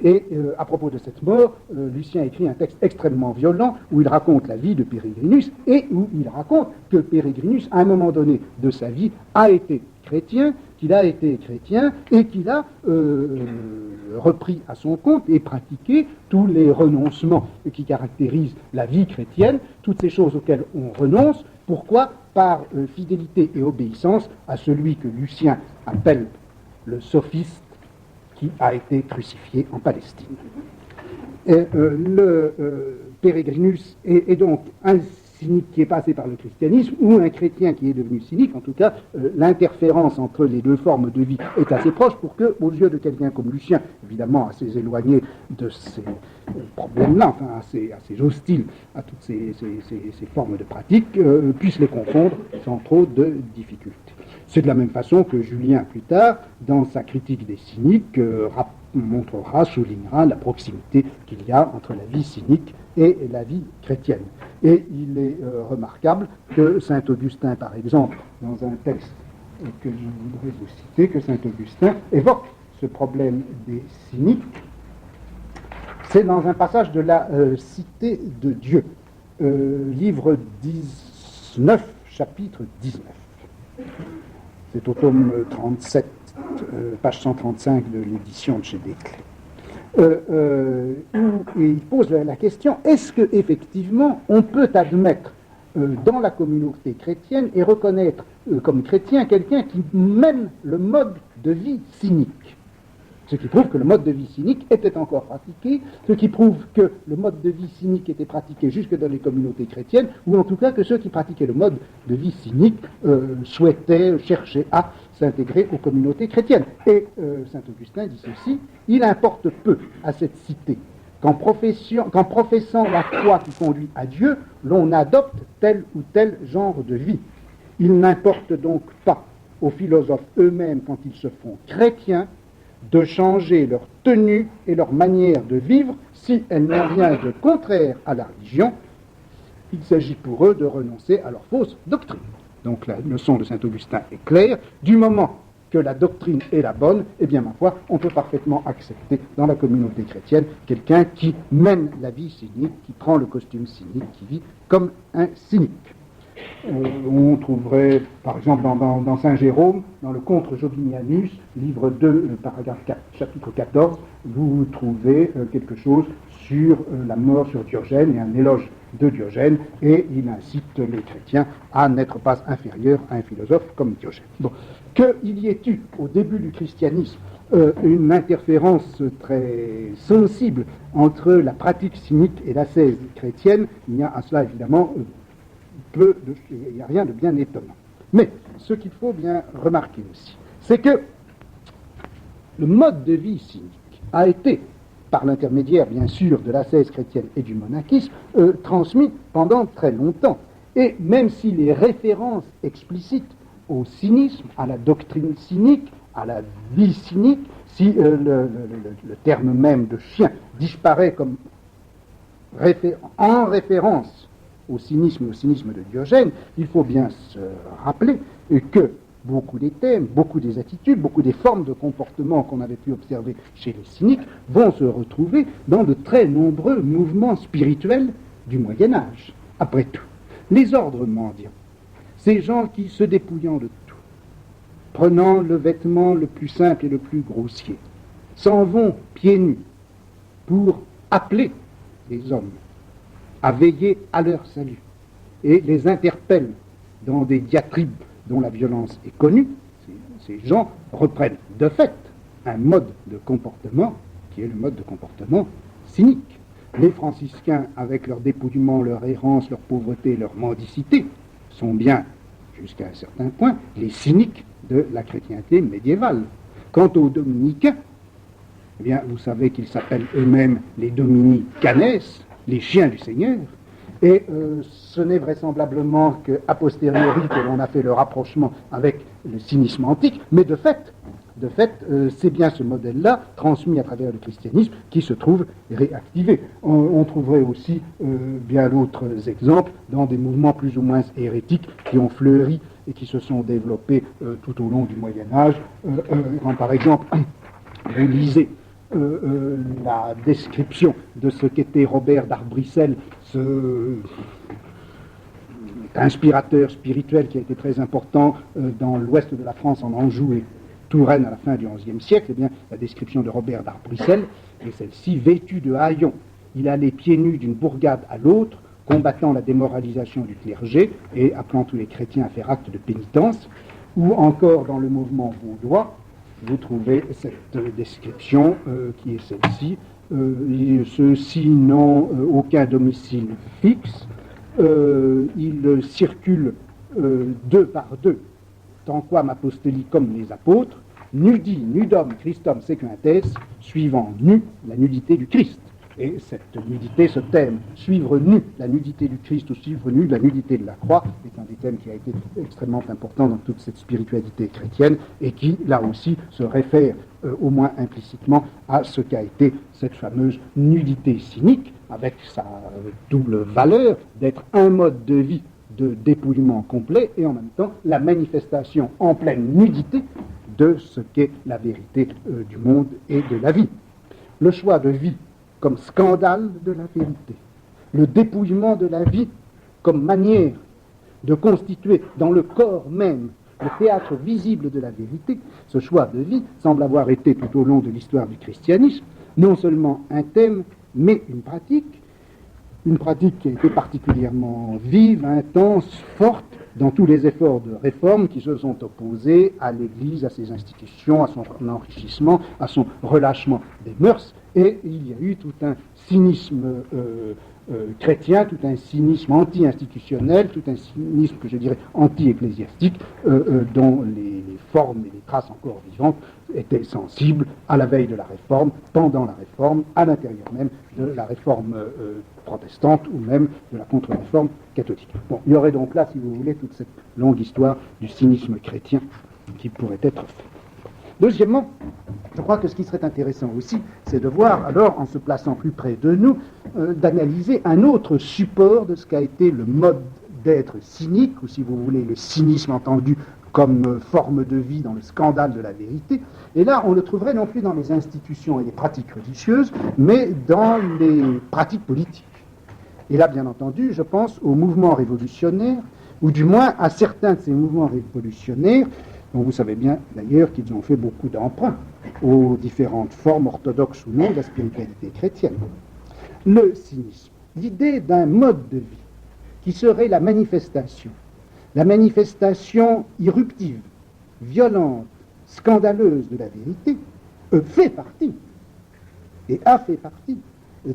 Et à propos de cette mort, Lucien écrit un texte extrêmement violent où il raconte la vie de Péregrinus et où il raconte que Péregrinus, à un moment donné de sa vie, a été chrétien, qu'il a été chrétien et qu'il a repris à son compte et pratiqué tous les renoncements qui caractérisent la vie chrétienne, toutes ces choses auxquelles on renonce. Pourquoi ? Par fidélité et obéissance à celui que Lucien appelle le sophiste qui a été crucifié en Palestine. Péregrinus est donc un cynique qui est passé par le christianisme ou un chrétien qui est devenu cynique. En tout cas, l'interférence entre les deux formes de vie est assez proche pour que, aux yeux de quelqu'un comme Lucien, évidemment assez éloigné de ces problèmes-là, enfin assez hostile à toutes ces formes de pratique, puisse les confondre sans trop de difficultés. C'est de la même façon que Julien, plus tard, dans sa critique des cyniques, montrera, soulignera la proximité qu'il y a entre la vie cynique et la vie chrétienne. Et il est remarquable que saint Augustin, par exemple, dans un texte que je voudrais vous citer, que saint Augustin évoque ce problème des cyniques. C'est dans un passage de la Cité de Dieu, livre 19, chapitre 19. C'est au tome 37, page 135 de l'édition de chez Desclés. Où il pose la question, est-ce qu'effectivement on peut admettre dans la communauté chrétienne et reconnaître comme chrétien quelqu'un qui mène le mode de vie cynique ? Ce qui prouve que le mode de vie cynique était encore pratiqué, ce qui prouve que le mode de vie cynique était pratiqué jusque dans les communautés chrétiennes, ou en tout cas que ceux qui pratiquaient le mode de vie cynique cherchaient à s'intégrer aux communautés chrétiennes. Et saint Augustin dit ceci, il importe peu à cette cité qu'en professant la foi qui conduit à Dieu, l'on adopte tel ou tel genre de vie. Il n'importe donc pas aux philosophes eux-mêmes, quand ils se font chrétiens, de changer leur tenue et leur manière de vivre si elle n'a rien de contraire à la religion. Il s'agit pour eux de renoncer à leur fausse doctrine. Donc la leçon de saint Augustin est claire. Du moment que la doctrine est la bonne, eh bien ma foi, on peut parfaitement accepter dans la communauté chrétienne quelqu'un qui mène la vie cynique, qui prend le costume cynique, qui vit comme un cynique. On trouverait, par exemple, dans Saint Jérôme, dans le Contre Jovinianus, livre 2, paragraphe 4, chapitre 14, vous trouvez quelque chose sur la mort, sur Diogène, et un éloge de Diogène, et il incite les chrétiens à n'être pas inférieurs à un philosophe comme Diogène. Bon. Qu'il y ait eu, au début du christianisme, une interférence très sensible entre la pratique cynique et l'ascèse chrétienne, il y a à cela évidemment il n'y a rien de bien étonnant. Mais ce qu'il faut bien remarquer aussi, c'est que le mode de vie cynique a été, par l'intermédiaire bien sûr de l'ascèse chrétienne et du monachisme, transmis pendant très longtemps. Et même si les références explicites au cynisme, à la doctrine cynique, à la vie cynique, si le terme même de chien disparaît comme en référence au cynisme et au cynisme de Diogène, il faut bien se rappeler que beaucoup des thèmes, beaucoup des attitudes, beaucoup des formes de comportement qu'on avait pu observer chez les cyniques vont se retrouver dans de très nombreux mouvements spirituels du Moyen-Âge. Après tout, les ordres mendiants, ces gens qui, se dépouillant de tout, prenant le vêtement le plus simple et le plus grossier, s'en vont pieds nus pour appeler les hommes à veiller à leur salut et les interpellent dans des diatribes dont la violence est connue. Ces gens reprennent de fait un mode de comportement qui est le mode de comportement cynique. Les franciscains, avec leur dépouillement, leur errance, leur pauvreté, leur mendicité, sont bien, jusqu'à un certain point, les cyniques de la chrétienté médiévale. Quant aux dominicains, eh bien, vous savez qu'ils s'appellent eux-mêmes les dominicanes, les chiens du Seigneur, et ce n'est vraisemblablement qu'a posteriori que l'on a fait le rapprochement avec le cynisme antique, mais de fait, c'est bien ce modèle-là, transmis à travers le christianisme, qui se trouve réactivé. On trouverait aussi bien d'autres exemples dans des mouvements plus ou moins hérétiques qui ont fleuri et qui se sont développés tout au long du Moyen-Âge. Quand par exemple, vous lisez la description de ce qu'était Robert d'Arbrissel, ce inspirateur spirituel qui a été très important dans l'ouest de la France, en Anjou et Touraine à la fin du XIe siècle, eh bien, la description de Robert d'Arbrissel est celle-ci: vêtu de haillons, il allait pieds nus d'une bourgade à l'autre, combattant la démoralisation du clergé et appelant tous les chrétiens à faire acte de pénitence. Ou encore dans le mouvement vaudois, vous trouvez cette description qui est celle-ci. Ceux-ci n'ont aucun domicile fixe, ils circulent deux par deux, tanquam apostoli comme les apôtres, nudi, nudum Christum sequentes, suivant nu la nudité du Christ. Et cette nudité, ce thème, suivre nu la nudité du Christ ou suivre nu la nudité de la croix, est un des thèmes qui a été extrêmement important dans toute cette spiritualité chrétienne et qui, là aussi, se réfère au moins implicitement à ce qu'a été cette fameuse nudité cynique, avec sa double valeur d'être un mode de vie de dépouillement complet et en même temps la manifestation en pleine nudité de ce qu'est la vérité du monde et de la vie. Le choix de vie comme scandale de la vérité, le dépouillement de la vie comme manière de constituer dans le corps même le théâtre visible de la vérité, ce choix de vie semble avoir été tout au long de l'histoire du christianisme non seulement un thème, mais une pratique qui a été particulièrement vive, intense, forte dans tous les efforts de réforme qui se sont opposés à l'Église, à ses institutions, à son enrichissement, à son relâchement des mœurs. Et il y a eu tout un cynisme chrétien, tout un cynisme anti-institutionnel, tout un cynisme que je dirais anti-ecclésiastique, dont les formes et les traces encore vivantes étaient sensibles à la veille de la Réforme, pendant la Réforme, à l'intérieur même de la Réforme protestante ou même de la contre-réforme catholique. Bon, il y aurait donc là, si vous voulez, toute cette longue histoire du cynisme chrétien qui pourrait être faite. Deuxièmement, je crois que ce qui serait intéressant aussi, c'est de voir, alors, en se plaçant plus près de nous, d'analyser un autre support de ce qu'a été le mode d'être cynique, ou si vous voulez, le cynisme entendu comme forme de vie dans le scandale de la vérité. Et là, on le trouverait non plus dans les institutions et les pratiques religieuses, mais dans les pratiques politiques. Et là, bien entendu, je pense au mouvement révolutionnaire ou du moins à certains de ces mouvements révolutionnaires, dont vous savez bien d'ailleurs qu'ils ont fait beaucoup d'emprunts aux différentes formes orthodoxes ou non de la spiritualité chrétienne. Le cynisme, l'idée d'un mode de vie qui serait la manifestation irruptive, violente, scandaleuse de la vérité, fait partie, et a fait partie,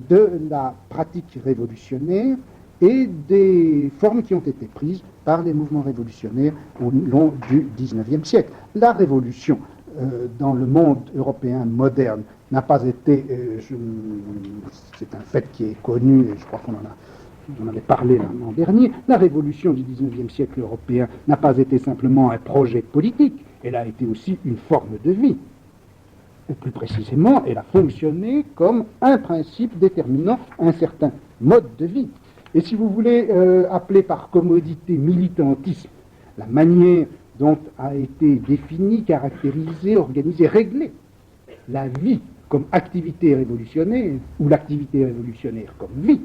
de la pratique révolutionnaire et des formes qui ont été prises par les mouvements révolutionnaires au long du XIXe siècle. La révolution dans le monde européen moderne n'a pas été, c'est un fait qui est connu, et je crois qu'on en avait parlé l'an dernier, la révolution du XIXe siècle européen n'a pas été simplement un projet politique, elle a été aussi une forme de vie. Ou plus précisément, elle a fonctionné comme un principe déterminant un certain mode de vie. Et si vous voulez appeler par commodité militantisme la manière dont a été définie, caractérisée, organisée, réglée la vie comme activité révolutionnaire, ou l'activité révolutionnaire comme vie,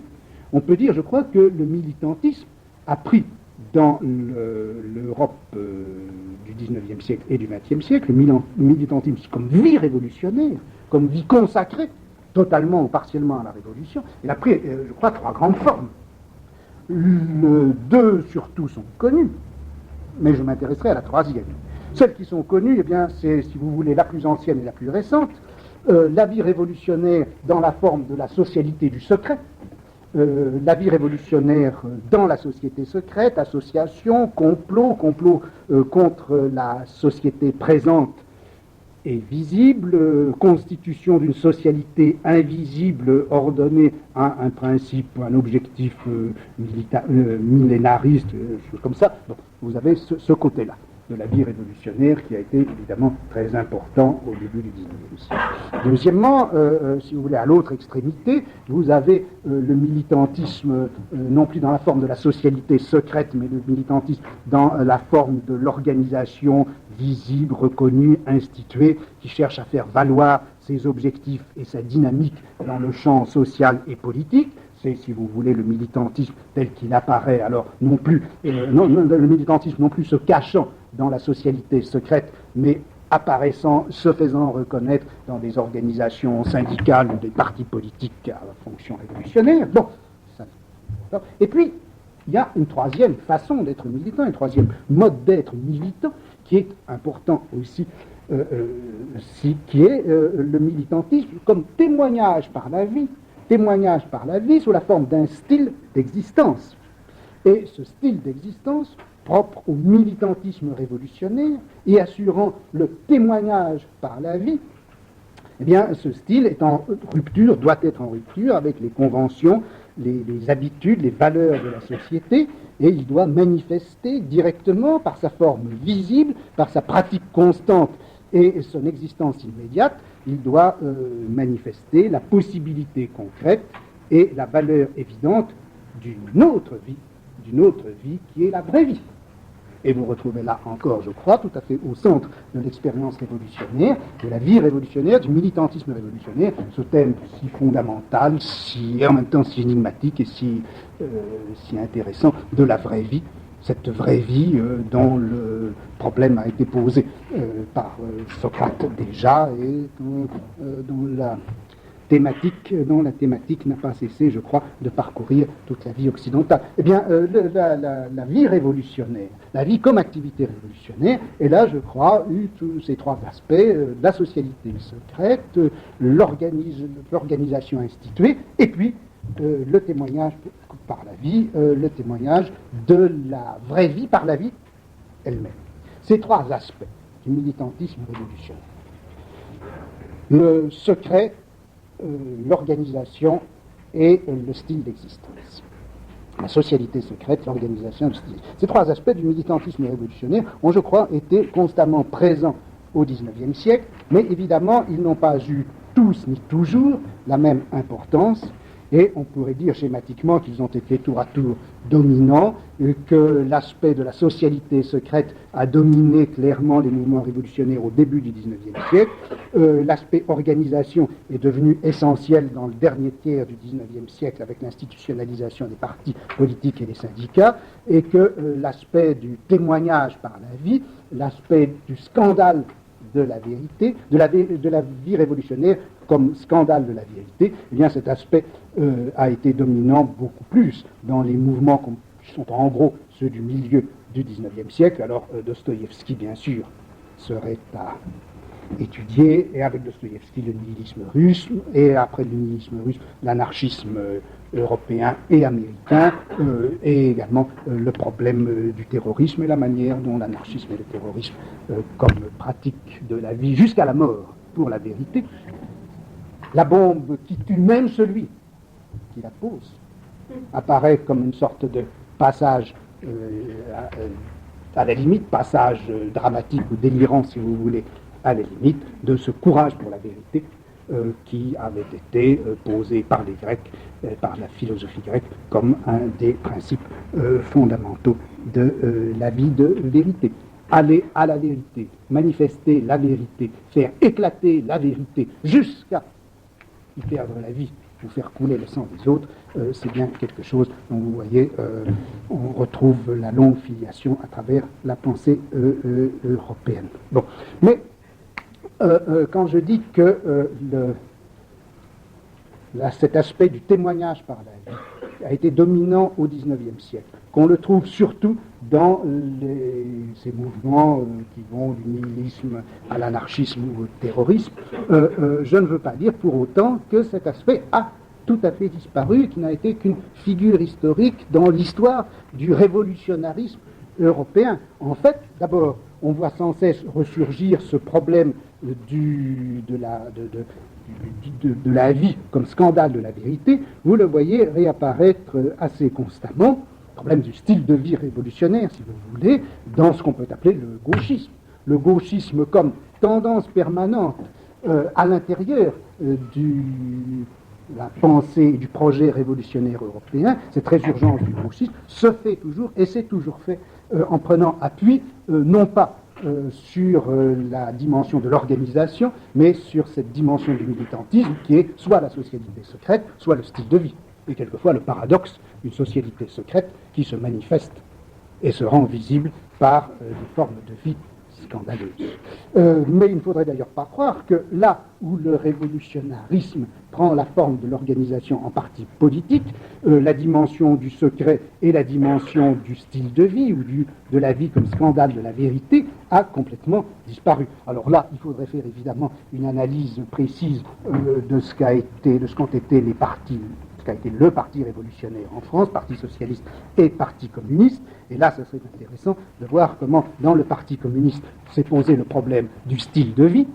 on peut dire, je crois, que le militantisme a pris dans l'Europe du XIXe siècle et du XXe siècle, le militantisme comme vie révolutionnaire, comme vie consacrée, totalement ou partiellement à la révolution, il a pris, je crois, trois grandes formes. Deux surtout sont connues, mais je m'intéresserai à la troisième. Celles qui sont connues, eh bien, c'est, si vous voulez, la plus ancienne et la plus récente, la vie révolutionnaire dans la forme de la socialité du secret, la vie révolutionnaire dans la société secrète, association, complot contre la société présente et visible, constitution d'une socialité invisible ordonnée à un principe, un objectif millénariste, choses comme ça. Bon, vous avez ce côté-là de la vie révolutionnaire qui a été évidemment très important au début du XIXe siècle. Deuxièmement, si vous voulez, à l'autre extrémité, vous avez le militantisme, non plus dans la forme de la socialité secrète, mais le militantisme dans la forme de l'organisation visible, reconnue, instituée, qui cherche à faire valoir ses objectifs et sa dynamique dans le champ social et politique. C'est, si vous voulez, le militantisme tel qu'il apparaît, alors non plus, le militantisme non plus se cachant dans la socialité secrète, mais apparaissant, se faisant reconnaître dans des organisations syndicales ou des partis politiques à fonction révolutionnaire. Bon, ça. Et puis, il y a une troisième façon d'être militant, un troisième mode d'être militant, qui est important aussi, qui est le militantisme comme témoignage par la vie sous la forme d'un style d'existence. Et ce style d'existence, propre au militantisme révolutionnaire et assurant le témoignage par la vie, eh bien, ce style est en rupture, doit être en rupture avec les conventions, les habitudes, les valeurs de la société, et il doit manifester directement par sa forme visible, par sa pratique constante et son existence immédiate, il doit manifester la possibilité concrète et la valeur évidente d'une autre vie qui est la vraie vie. Et vous retrouvez là encore, je crois, tout à fait au centre de l'expérience révolutionnaire, de la vie révolutionnaire, du militantisme révolutionnaire, ce thème si fondamental, et en même temps si énigmatique et si intéressant de la vraie vie, cette vraie vie dont le problème a été posé par Socrate déjà, et dont la thématique n'a pas cessé, je crois, de parcourir toute la vie occidentale. Eh bien, la vie révolutionnaire, la vie comme activité révolutionnaire, et là, je crois, eu tous ces trois aspects, la socialité secrète, l'organisation instituée, et puis le témoignage par la vie, le témoignage de la vraie vie par la vie elle-même. Ces trois aspects du militantisme révolutionnaire. Le secret, l'organisation et le style d'existence. La socialité secrète, l'organisation et le style. Ces trois aspects du militantisme révolutionnaire ont, je crois, été constamment présents au XIXe siècle, mais évidemment, ils n'ont pas eu tous ni toujours la même importance, Et on pourrait dire schématiquement qu'ils ont été tour à tour dominants, que l'aspect de la socialité secrète a dominé clairement les mouvements révolutionnaires au début du XIXe siècle. L'aspect organisation est devenu essentiel dans le dernier tiers du XIXe siècle avec l'institutionnalisation des partis politiques et des syndicats, et que l'aspect du témoignage par la vie, l'aspect du scandale de la vérité, de la vie révolutionnaire comme scandale de la vérité, eh bien cet aspect a été dominant beaucoup plus dans les mouvements qui sont en gros ceux du milieu du XIXe siècle. Alors Dostoïevski, bien sûr, serait à étudier, et avec Dostoïevski le nihilisme russe, et après le nihilisme russe l'anarchisme européen et américain, et également le problème du terrorisme et la manière dont l'anarchisme et le terrorisme, comme pratique de la vie jusqu'à la mort pour la vérité, la bombe qui tue même celui qui la pose, apparaît comme une sorte de passage à la limite, passage dramatique ou délirant si vous voulez, à la limite de ce courage pour la vérité qui avait été posé par les Grecs, par la philosophie grecque, comme un des principes fondamentaux de la vie de vérité. Aller à la vérité, manifester la vérité, faire éclater la vérité jusqu'à y perdre la vie ou faire couler le sang des autres, c'est bien quelque chose dont vous voyez, on retrouve la longue filiation à travers la pensée européenne. Bon, mais quand je dis que cet aspect du témoignage par la vie a été dominant au XIXe siècle, qu'on le trouve surtout dans ces mouvements qui vont du nihilisme à l'anarchisme ou au terrorisme, je ne veux pas dire pour autant que cet aspect a tout à fait disparu et qui n'a été qu'une figure historique dans l'histoire du révolutionnarisme européen. En fait, d'abord, on voit sans cesse ressurgir ce problème de la vie comme scandale de la vérité. Vous le voyez réapparaître assez constamment, le problème du style de vie révolutionnaire, si vous voulez, dans ce qu'on peut appeler le gauchisme. Le gauchisme comme tendance permanente à l'intérieur de la pensée du projet révolutionnaire européen. Cette résurgence du gauchisme se fait toujours et s'est toujours fait en prenant appui non pas sur la dimension de l'organisation, mais sur cette dimension du militantisme qui est soit la socialité secrète, soit le style de vie. Et quelquefois le paradoxe d'une socialité secrète qui se manifeste et se rend visible par des formes de vie scandaleuses. Mais il ne faudrait d'ailleurs pas croire que là où le révolutionnarisme prend la forme de l'organisation en partie politique, la dimension du secret et la dimension du style de vie ou de la vie comme scandale de la vérité a complètement disparu. Alors là, il faudrait faire évidemment une analyse précise de ce qu'ont été les partis, ce qu'a été le parti révolutionnaire en France, parti socialiste et parti communiste. Et là, ce serait intéressant de voir comment dans le parti communiste s'est posé le problème du style de vie,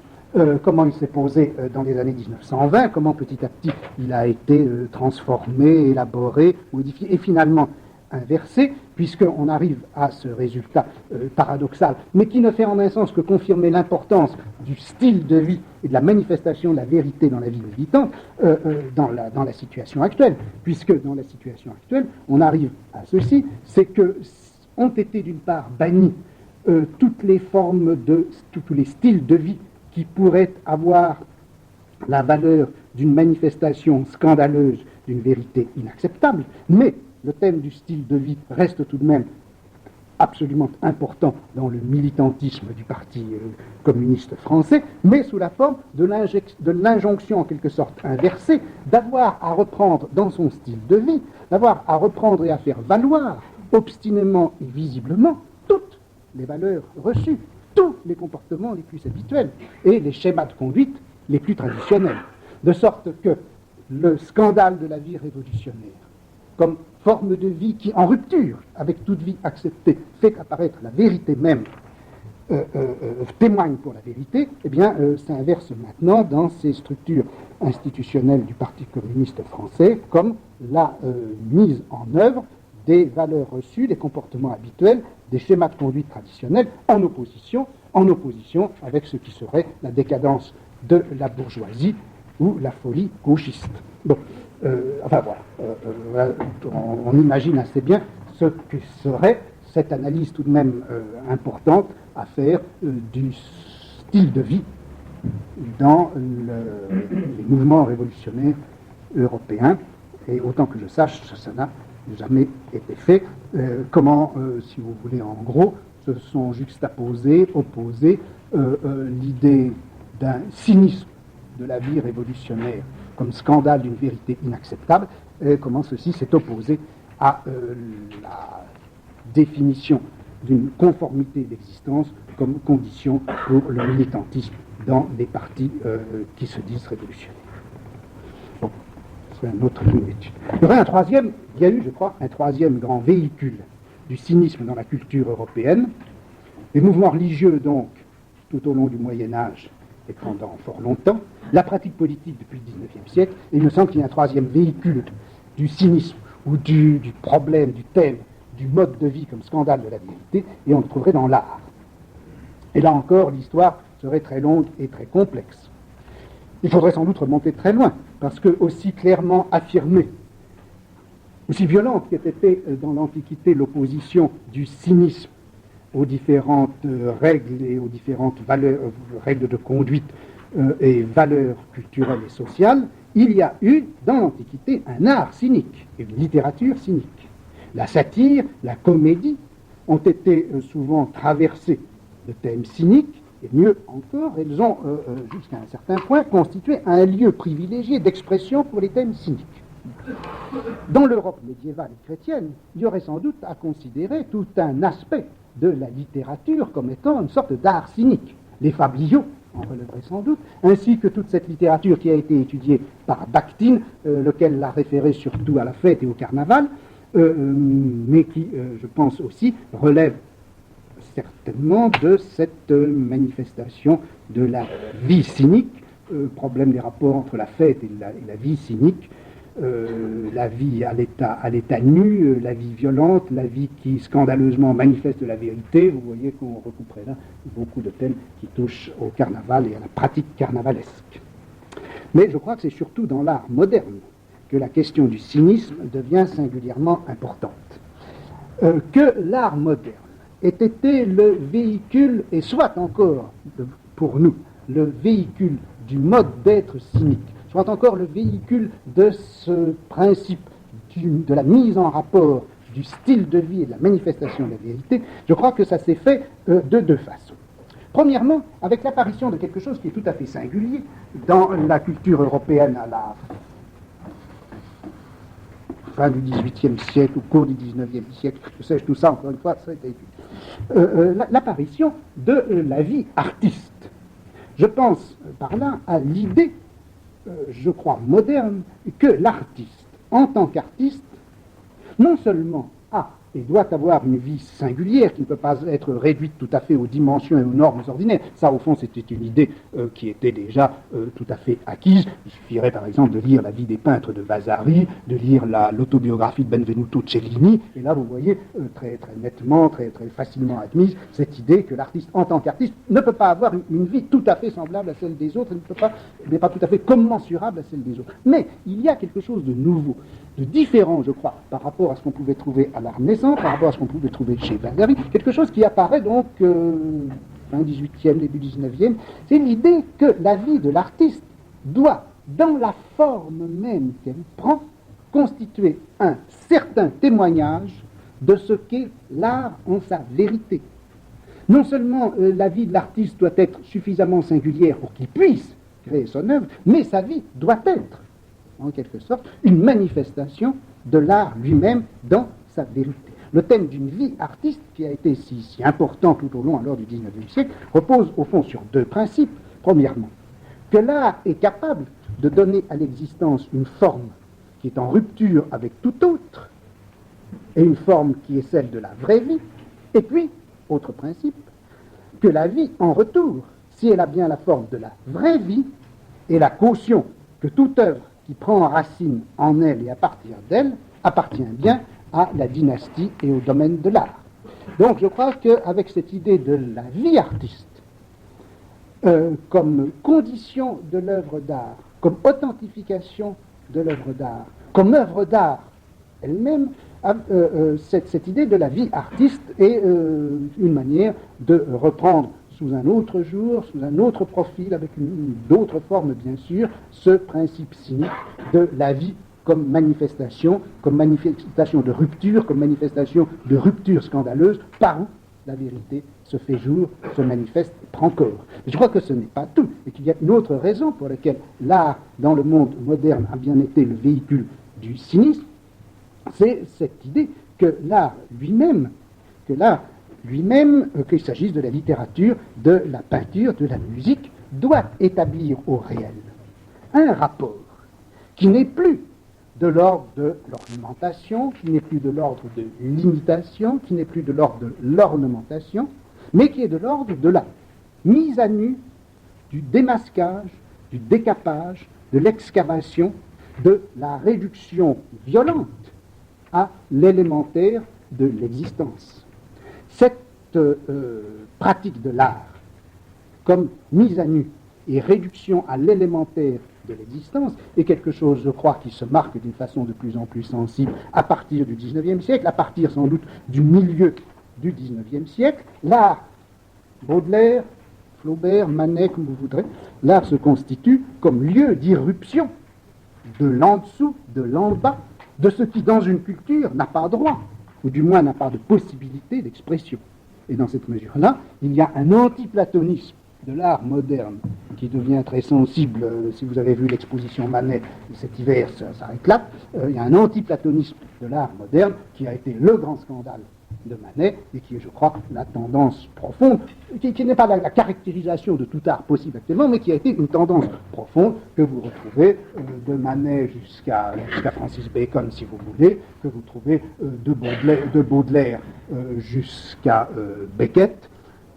comment il s'est posé dans les années 1920, comment petit à petit il a été transformé, élaboré, modifié et finalement inversé, puisqu'on arrive à ce résultat paradoxal, mais qui ne fait en un sens que confirmer l'importance du style de vie et de la manifestation de la vérité dans la vie militante dans la situation actuelle, puisque dans la situation actuelle, on arrive à ceci, c'est que ont été d'une part bannis toutes les formes tous les styles de vie qui pourraient avoir la valeur d'une manifestation scandaleuse d'une vérité inacceptable, mais le thème du style de vie reste tout de même absolument important dans le militantisme du Parti communiste français, mais sous la forme de l'injonction en quelque sorte inversée d'avoir à reprendre dans son style de vie, d'avoir à reprendre et à faire valoir obstinément et visiblement toutes les valeurs reçues, tous les comportements les plus habituels et les schémas de conduite les plus traditionnels. De sorte que le scandale de la vie révolutionnaire, comme forme de vie qui, en rupture avec toute vie acceptée, fait apparaître la vérité même, témoigne pour la vérité, eh bien, s'inverse maintenant dans ces structures institutionnelles du Parti communiste français comme la mise en œuvre des valeurs reçues, des comportements habituels, des schémas de conduite traditionnels, en opposition avec ce qui serait la décadence de la bourgeoisie ou la folie gauchiste. Bon, enfin voilà, on imagine assez bien ce que serait cette analyse tout de même importante à faire du style de vie dans les mouvements révolutionnaires européens. Et autant que je sache, ça n'a jamais été fait. Comment, si vous voulez, en gros, se sont opposés l'idée d'un cynisme de la vie révolutionnaire comme scandale d'une vérité inacceptable, comment ceci s'est opposé à la définition d'une conformité d'existence comme condition pour le militantisme dans les partis qui se disent révolutionnaires. Bon, c'est un autre ligne d'étude. Il y a eu, je crois, un troisième grand véhicule du cynisme dans la culture européenne. Les mouvements religieux, donc, tout au long du Moyen-Âge et pendant fort longtemps, la pratique politique depuis le XIXe siècle, et il me semble qu'il y a un troisième véhicule du cynisme ou du problème, du thème, du mode de vie comme scandale de la vérité, et on le trouverait dans l'art. Et là encore, l'histoire serait très longue et très complexe. Il faudrait sans doute remonter très loin, parce que aussi clairement affirmée, aussi violente qu'était dans l'Antiquité l'opposition du cynisme aux différentes règles et aux différentes règles de conduite et valeurs culturelles et sociales, il y a eu dans l'Antiquité un art cynique et une littérature cynique. La satire, la comédie ont été souvent traversées de thèmes cyniques, et mieux encore, elles ont, jusqu'à un certain point, constitué un lieu privilégié d'expression pour les thèmes cyniques. Dans l'Europe médiévale et chrétienne, il y aurait sans doute à considérer tout un aspect de la littérature comme étant une sorte d'art cynique. Les fabliaux en relèveraient sans doute, ainsi que toute cette littérature qui a été étudiée par Bakhtin, lequel l'a référé surtout à la fête et au carnaval, mais qui, je pense aussi, relève certainement de cette manifestation de la vie cynique, problème des rapports entre la fête et la vie cynique, la vie à l'état nu, la vie violente, la vie qui scandaleusement manifeste la vérité. Vous voyez qu'on recouperait là beaucoup de thèmes qui touchent au carnaval et à la pratique carnavalesque. Mais je crois que c'est surtout dans l'art moderne que la question du cynisme devient singulièrement importante. Que l'art moderne ait été le véhicule, et soit encore pour nous, le véhicule du mode d'être cynique, soit encore le véhicule de ce principe de la mise en rapport du style de vie et de la manifestation de la vérité, je crois que ça s'est fait de deux façons. Premièrement, avec l'apparition de quelque chose qui est tout à fait singulier dans la culture européenne à la fin du XVIIIe siècle, au cours du XIXe siècle, je sais, tout ça, encore une fois, ça a été étudié. L'apparition de la vie artiste. Je pense par là à l'idée, je crois moderne, que l'artiste, en tant qu'artiste, non seulement a et doit avoir une vie singulière qui ne peut pas être réduite tout à fait aux dimensions et aux normes ordinaires. Ça, au fond, c'était une idée qui était déjà tout à fait acquise. Il suffirait, par exemple, de lire la vie des peintres de Vasari, de lire l'autobiographie de Benvenuto Cellini, et là, vous voyez très, très nettement, très, très facilement admise cette idée que l'artiste, en tant qu'artiste, ne peut pas avoir une vie tout à fait semblable à celle des autres, n'est pas tout à fait commensurable à celle des autres. Mais il y a quelque chose de nouveau, de différent, je crois, par rapport à ce qu'on pouvait trouver à la Renaissance, par rapport à ce qu'on pouvait trouver chez Vasari, quelque chose qui apparaît donc fin 18e, début 19e, c'est l'idée que la vie de l'artiste doit, dans la forme même qu'elle prend, constituer un certain témoignage de ce qu'est l'art en sa vérité. Non seulement la vie de l'artiste doit être suffisamment singulière pour qu'il puisse créer son œuvre, mais sa vie doit être, en quelque sorte, une manifestation de l'art lui-même dans sa vérité. Le thème d'une vie artiste, qui a été si important tout au long alors du XIXe siècle, repose au fond sur deux principes. Premièrement, que l'art est capable de donner à l'existence une forme qui est en rupture avec tout autre, et une forme qui est celle de la vraie vie. Et puis, autre principe, que la vie en retour, si elle a bien la forme de la vraie vie, est la caution que toute œuvre qui prend racine en elle et à partir d'elle appartient bien à la dynastie et au domaine de l'art. Donc je crois qu'avec cette idée de la vie artiste comme condition de l'œuvre d'art comme authentification de l'œuvre d'art, comme œuvre d'art elle-même. Cette idée de la vie artiste est une manière de reprendre sous un autre jour, sous un autre profil, avec d'autres formes bien sûr, ce principe cynique de la vie comme manifestation de rupture, comme manifestation de rupture scandaleuse, par où la vérité se fait jour, se manifeste, prend corps. Je crois que ce n'est pas tout, et qu'il y a une autre raison pour laquelle l'art dans le monde moderne a bien été le véhicule du cynisme, c'est cette idée que l'art lui-même, qu'il s'agisse de la littérature, de la peinture, de la musique, doit établir au réel un rapport qui n'est plus de l'ordre de l'ornementation, qui n'est plus de l'ordre de l'imitation, qui n'est plus de l'ordre de l'ornementation, mais qui est de l'ordre de la mise à nu, du démasquage, du décapage, de l'excavation, de la réduction violente à l'élémentaire de l'existence. Cette pratique de l'art, comme mise à nu et réduction à l'élémentaire de l'existence, est quelque chose, je crois, qui se marque d'une façon de plus en plus sensible à partir du XIXe siècle, à partir sans doute du milieu du XIXe siècle. L'art, Baudelaire, Flaubert, Manet, comme vous voudrez, l'art se constitue comme lieu d'irruption de l'en dessous, de l'en bas, de ce qui, dans une culture, n'a pas droit, ou du moins n'a pas de possibilité d'expression. Et dans cette mesure-là, il y a un antiplatonisme de l'art moderne qui devient très sensible. Si vous avez vu l'exposition Manet cet hiver, ça éclate. Il y a un antiplatonisme de l'art moderne qui a été le grand scandale de Manet et qui est, je crois, la tendance profonde, qui n'est pas la caractérisation de tout art possible actuellement, mais qui a été une tendance profonde que vous retrouvez de Manet jusqu'à Francis Bacon, si vous voulez, que vous trouvez de Baudelaire jusqu'à Beckett,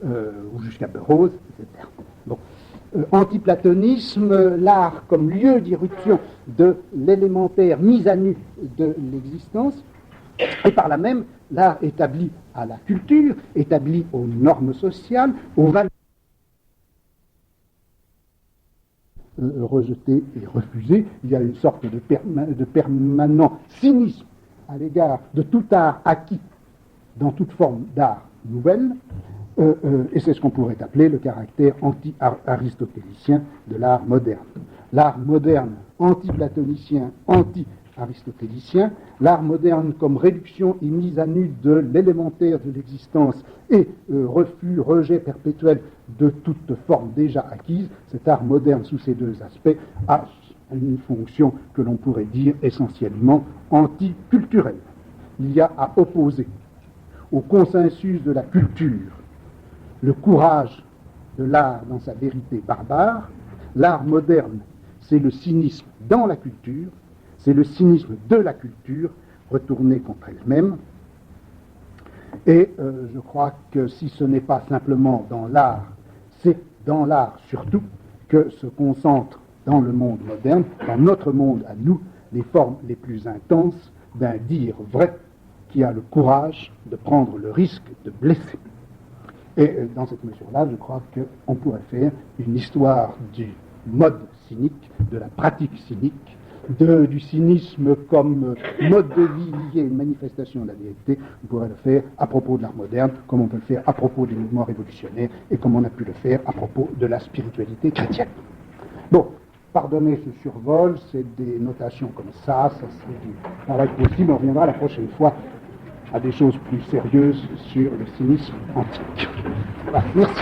ou jusqu'à Burroughs, etc. Bon. Antiplatonisme, l'art comme lieu d'irruption de l'élémentaire mise à nu de l'existence, et par là même, l'art établi à la culture, établi aux normes sociales, aux valeurs rejetées et refusées. Il y a une sorte de permanent cynisme à l'égard de tout art acquis dans toute forme d'art nouvelle, et c'est ce qu'on pourrait appeler le caractère anti-aristotélicien de l'art moderne. L'art moderne anti-platonicien, anti-aristotélicien, l'art moderne comme réduction et mise à nu de l'élémentaire de l'existence et refus, rejet perpétuel de toute forme déjà acquise, cet art moderne sous ces deux aspects a une fonction que l'on pourrait dire essentiellement anticulturelle. Il y a à opposer au consensus de la culture le courage de l'art dans sa vérité barbare. L'art moderne, c'est le cynisme dans la culture, c'est le cynisme de la culture retourné contre elle-même. Et je crois que si ce n'est pas simplement dans l'art, c'est dans l'art surtout que se concentrent dans le monde moderne, dans notre monde à nous, les formes les plus intenses d'un dire vrai qui a le courage de prendre le risque de blesser. Et dans cette mesure-là, je crois qu'on pourrait faire une histoire du mode cynique, de la pratique cynique, du cynisme comme mode de vie lié à une manifestation de la vérité. On pourrait le faire à propos de l'art moderne, comme on peut le faire à propos des mouvements révolutionnaires, et comme on a pu le faire à propos de la spiritualité chrétienne. Bon, pardonnez ce survol, c'est des notations comme ça serait du travail possible. On reviendra la prochaine fois à des choses plus sérieuses sur le cynisme antique. Voilà, merci.